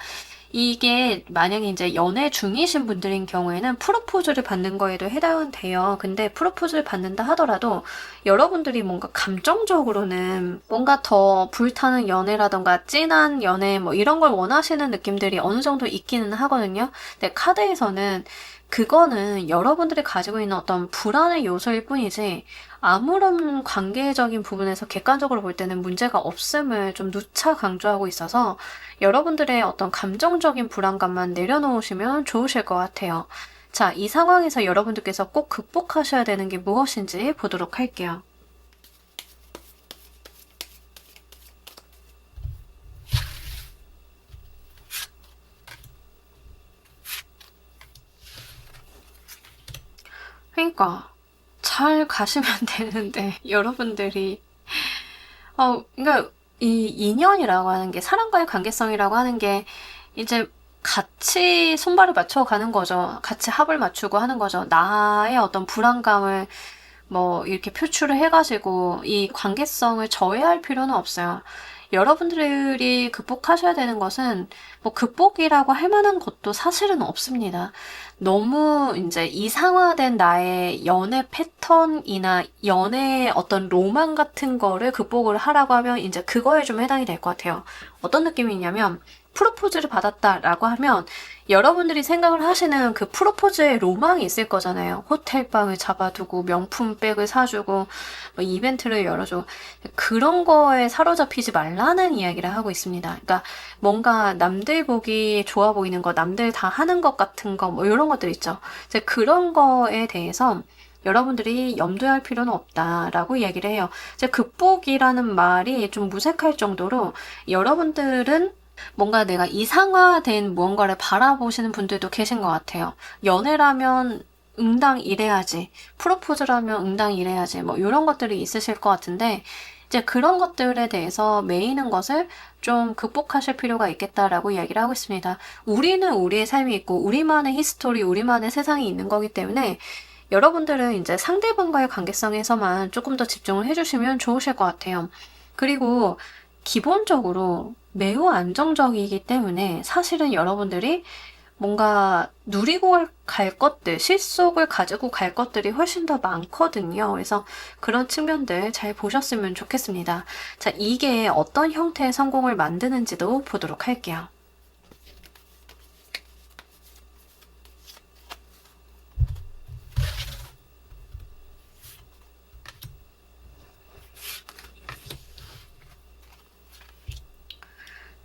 이게 만약에 이제 연애 중이신 분들인 경우에는 프로포즈를 받는 거에도 해당은 돼요. 근데 프로포즈를 받는다 하더라도 여러분들이 뭔가 감정적으로는 뭔가 더 불타는 연애라던가 진한 연애 뭐 이런 걸 원하시는 느낌들이 어느 정도 있기는 하거든요. 근데 카드에서는 그거는 여러분들이 가지고 있는 어떤 불안의 요소일 뿐이지 아무런 관계적인 부분에서 객관적으로 볼 때는 문제가 없음을 좀 누차 강조하고 있어서 여러분들의 어떤 감정적인 불안감만 내려놓으시면 좋으실 것 같아요. 자, 이 상황에서 여러분들께서 꼭 극복하셔야 되는 게 무엇인지 보도록 할게요. 그러니까 잘 가시면 되는데 여러분들이 그러니까 이 인연이라고 하는 게, 사람과의 관계성이라고 하는 게 이제 같이 손발을 맞춰가는 거죠. 같이 합을 맞추고 하는 거죠. 나의 어떤 불안감을 뭐 이렇게 표출을 해가지고 이 관계성을 저해할 필요는 없어요. 여러분들이 극복하셔야 되는 것은 뭐 극복이라고 할 만한 것도 사실은 없습니다. 너무 이제 이상화된 나의 연애 패턴이나 연애의 어떤 로망 같은 거를 극복을 하라고 하면 이제 그거에 좀 해당이 될 것 같아요. 어떤 느낌이냐면 프로포즈를 받았다라고 하면 여러분들이 생각을 하시는 그 프로포즈의 로망이 있을 거잖아요. 호텔방을 잡아두고 명품백을 사주고 뭐 이벤트를 열어주고, 그런 거에 사로잡히지 말라는 이야기를 하고 있습니다. 그러니까 뭔가 남들 보기 좋아 보이는 거, 남들 다 하는 것 같은 거, 뭐 이런 것들 있죠. 이제 그런 거에 대해서 여러분들이 염두할 필요는 없다라고 이야기를 해요. 이제 극복이라는 말이 좀 무색할 정도로 여러분들은 뭔가 내가 이상화된 무언가를 바라보시는 분들도 계신 것 같아요. 연애라면 응당 이래야지, 프로포즈라면 응당 이래야지, 뭐 이런 것들이 있으실 것 같은데, 이제 그런 것들에 대해서 매이는 것을 좀 극복하실 필요가 있겠다라고 이야기를 하고 있습니다. 우리는 우리의 삶이 있고 우리만의 히스토리, 우리만의 세상이 있는 거기 때문에 여러분들은 이제 상대방과의 관계성에서만 조금 더 집중을 해주시면 좋으실 것 같아요. 그리고 기본적으로 매우 안정적이기 때문에 사실은 여러분들이 뭔가 누리고 갈 것들, 실속을 가지고 갈 것들이 훨씬 더 많거든요. 그래서 그런 측면들 잘 보셨으면 좋겠습니다. 자, 이게 어떤 형태의 성공을 만드는지도 보도록 할게요.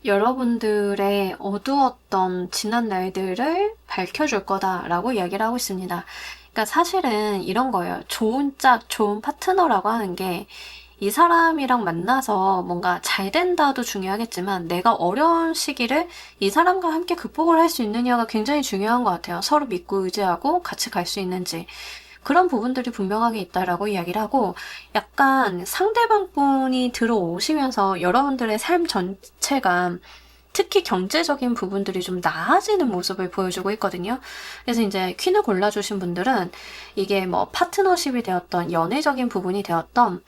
여러분들의 어두웠던 지난 날들을 밝혀줄 거다라고 이야기를 하고 있습니다. 그러니까 사실은 이런 거예요. 좋은 짝, 좋은 파트너라고 하는 게 이 사람이랑 만나서 뭔가 잘 된다도 중요하겠지만 내가 어려운 시기를 이 사람과 함께 극복을 할 수 있느냐가 굉장히 중요한 것 같아요. 서로 믿고 의지하고 같이 갈 수 있는지. 그런 부분들이 분명하게 있다라고 이야기를 하고 약간 상대방 분이 들어오시면서 여러분들의 삶 전체가 특히 경제적인 부분들이 좀 나아지는 모습을 보여주고 있거든요. 그래서 이제 퀸을 골라주신 분들은 이게 뭐 파트너십이 되었던 연애적인 부분이 되었던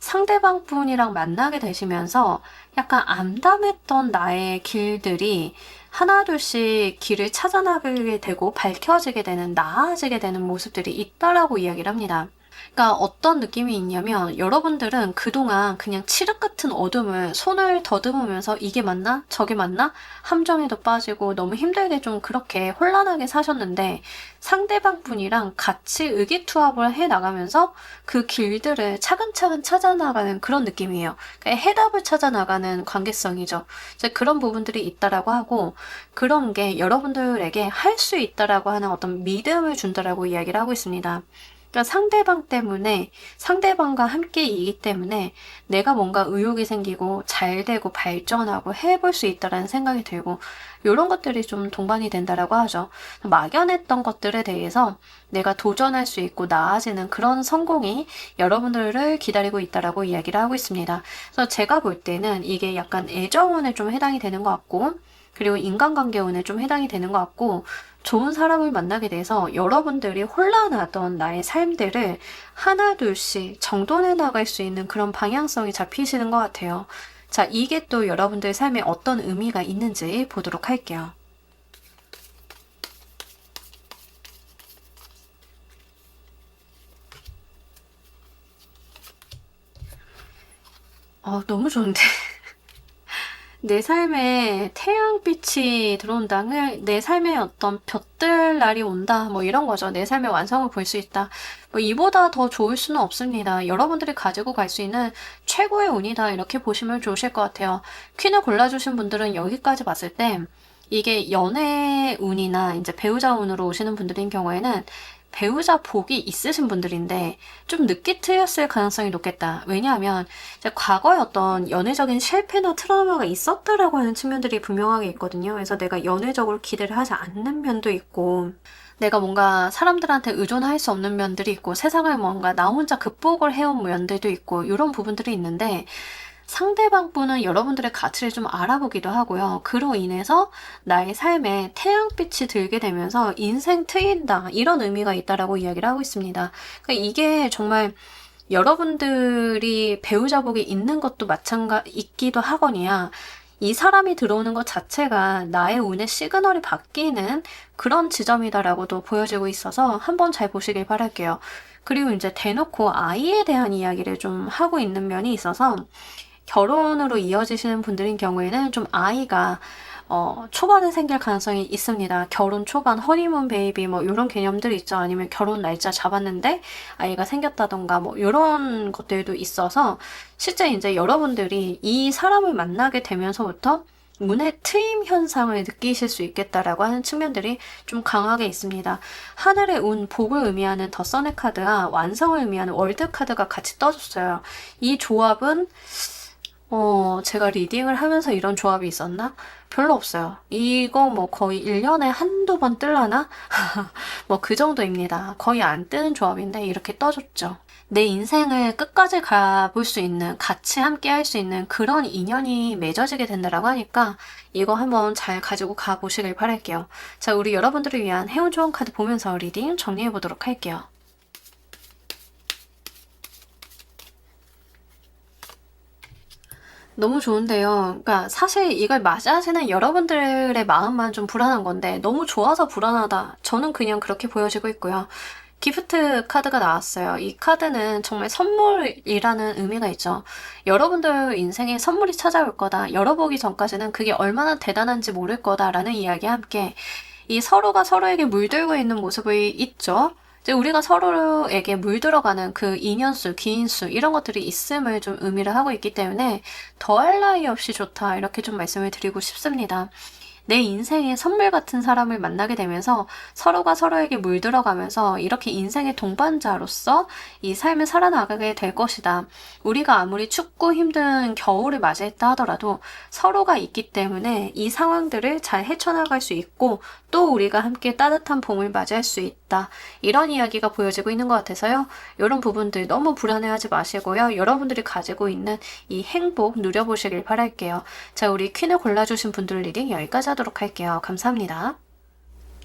상대방 분이랑 만나게 되시면서 약간 암담했던 나의 길들이 하나둘씩 길을 찾아나가게 되고 밝혀지게 되는, 나아지게 되는 모습들이 있다라고 이야기를 합니다. 그러니까 어떤 느낌이 있냐면 여러분들은 그동안 그냥 칠흑 같은 어둠을 손을 더듬으면서 이게 맞나? 저게 맞나? 함정에도 빠지고 너무 힘들게 좀 그렇게 혼란하게 사셨는데 상대방 분이랑 같이 의기투합을 해 나가면서 그 길들을 차근차근 찾아나가는 그런 느낌이에요. 그러니까 해답을 찾아나가는 관계성이죠. 이제 그런 부분들이 있다라고 하고 그런 게 여러분들에게 할 수 있다라고 하는 어떤 믿음을 준다라고 이야기를 하고 있습니다. 그러니까 상대방 때문에, 상대방과 함께이기 때문에 내가 뭔가 의욕이 생기고 잘 되고 발전하고 해볼 수 있다라는 생각이 들고 이런 것들이 좀 동반이 된다라고 하죠. 막연했던 것들에 대해서 내가 도전할 수 있고 나아지는 그런 성공이 여러분들을 기다리고 있다라고 이야기를 하고 있습니다. 그래서 제가 볼 때는 이게 약간 애정운에 좀 해당이 되는 것 같고 그리고 인간관계운에 좀 해당이 되는 것 같고 좋은 사람을 만나게 돼서 여러분들이 혼란하던 나의 삶들을 하나둘씩 정돈해 나갈 수 있는 그런 방향성이 잡히시는 것 같아요. 자, 이게 또 여러분들 삶에 어떤 의미가 있는지 보도록 할게요. 너무 좋은데. 내 삶에 태양빛이 들어온다. 내 삶에 어떤 볕들 날이 온다. 뭐 이런 거죠. 내 삶의 완성을 볼 수 있다. 뭐 이보다 더 좋을 수는 없습니다. 여러분들이 가지고 갈 수 있는 최고의 운이다. 이렇게 보시면 좋으실 것 같아요. 퀸을 골라주신 분들은 여기까지 봤을 때 이게 연애 운이나 이제 배우자 운으로 오시는 분들인 경우에는 배우자 복이 있으신 분들인데 좀 늦게 트였을 가능성이 높겠다. 왜냐하면 이제 과거에 어떤 연애적인 실패나 트라우마가 있었다라고 하는 측면들이 분명하게 있거든요. 그래서 내가 연애적으로 기대를 하지 않는 면도 있고 내가 뭔가 사람들한테 의존할 수 없는 면들이 있고 세상을 뭔가 나 혼자 극복을 해온 면들도 있고 이런 부분들이 있는데 상대방 분은 여러분들의 가치를 좀 알아보기도 하고요. 그로 인해서 나의 삶에 태양빛이 들게 되면서 인생 트인다 이런 의미가 있다라고 이야기를 하고 있습니다. 그러니까 이게 정말 여러분들이 배우자복이 있는 것도 있기도 하거니와 이 사람이 들어오는 것 자체가 나의 운의 시그널이 바뀌는 그런 지점이다라고도 보여지고 있어서 한번 잘 보시길 바랄게요. 그리고 이제 대놓고 아이에 대한 이야기를 좀 하고 있는 면이 있어서 결혼으로 이어지시는 분들인 경우에는 좀 아이가 초반에 생길 가능성이 있습니다. 결혼 초반 허니문 베이비 뭐 이런 개념들이 있죠. 아니면 결혼 날짜 잡았는데 아이가 생겼다던가 뭐 이런 것들도 있어서 실제 이제 여러분들이 이 사람을 만나게 되면서부터 운의 트임 현상을 느끼실 수 있겠다라고 하는 측면들이 좀 강하게 있습니다. 하늘의 운, 복을 의미하는 더 선의 카드와 완성을 의미하는 월드 카드가 같이 떠줬어요. 이 조합은 제가 리딩을 하면서 이런 조합이 있었나? 별로 없어요. 이거 뭐 거의 1년에 한두 번 뜰라나? 뭐 그 정도입니다. 거의 안 뜨는 조합인데 이렇게 떠줬죠. 내 인생을 끝까지 가볼 수 있는, 같이 함께 할 수 있는 그런 인연이 맺어지게 된다라고 하니까 이거 한번 잘 가지고 가보시길 바랄게요. 자, 우리 여러분들을 위한 행운 좋은 카드 보면서 리딩 정리해보도록 할게요. 너무 좋은데요. 그러니까 사실 이걸 맞이하시는 여러분들의 마음만 좀 불안한 건데 너무 좋아서 불안하다. 저는 그냥 그렇게 보여지고 있고요. 기프트 카드가 나왔어요. 이 카드는 정말 선물이라는 의미가 있죠. 여러분들 인생에 선물이 찾아올 거다. 열어보기 전까지는 그게 얼마나 대단한지 모를 거다라는 이야기와 함께 이 서로가 서로에게 물들고 있는 모습이 있죠. 이제 우리가 서로에게 물들어가는 그 인연수, 기인수 이런 것들이 있음을 좀 의미를 하고 있기 때문에 더할 나위 없이 좋다 이렇게 좀 말씀을 드리고 싶습니다. 내 인생에 선물 같은 사람을 만나게 되면서 서로가 서로에게 물들어가면서 이렇게 인생의 동반자로서 이 삶을 살아나가게 될 것이다. 우리가 아무리 춥고 힘든 겨울을 맞이했다 하더라도 서로가 있기 때문에 이 상황들을 잘 헤쳐나갈 수 있고 또 우리가 함께 따뜻한 봄을 맞이할 수 있다. 이런 이야기가 보여지고 있는 것 같아서요. 이런 부분들 너무 불안해하지 마시고요. 여러분들이 가지고 있는 이 행복 누려보시길 바랄게요. 자, 우리 퀸을 골라주신 분들 리딩 여기까지 하도록 할게요. 감사합니다.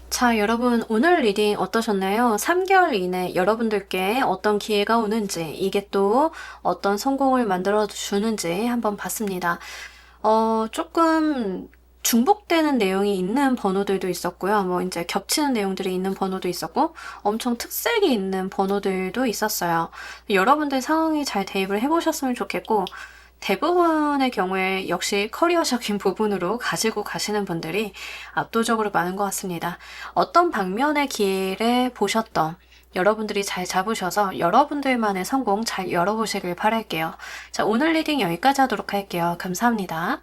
자, 여러분 오늘 리딩 어떠셨나요? 3개월 이내 여러분들께 어떤 기회가 오는지 이게 또 어떤 성공을 만들어 주는지 한번 봤습니다. 조금 중복되는 내용이 있는 번호들도 있었고요. 뭐 이제 겹치는 내용들이 있는 번호도 있었고 엄청 특색이 있는 번호들도 있었어요. 여러분들 상황에 잘 대입을 해보셨으면 좋겠고 대부분의 경우에 역시 커리어적인 부분으로 가지고 가시는 분들이 압도적으로 많은 것 같습니다. 어떤 방면의 기회를 보셨던 여러분들이 잘 잡으셔서 여러분들만의 성공 잘 열어보시길 바랄게요. 자, 오늘 리딩 여기까지 하도록 할게요. 감사합니다.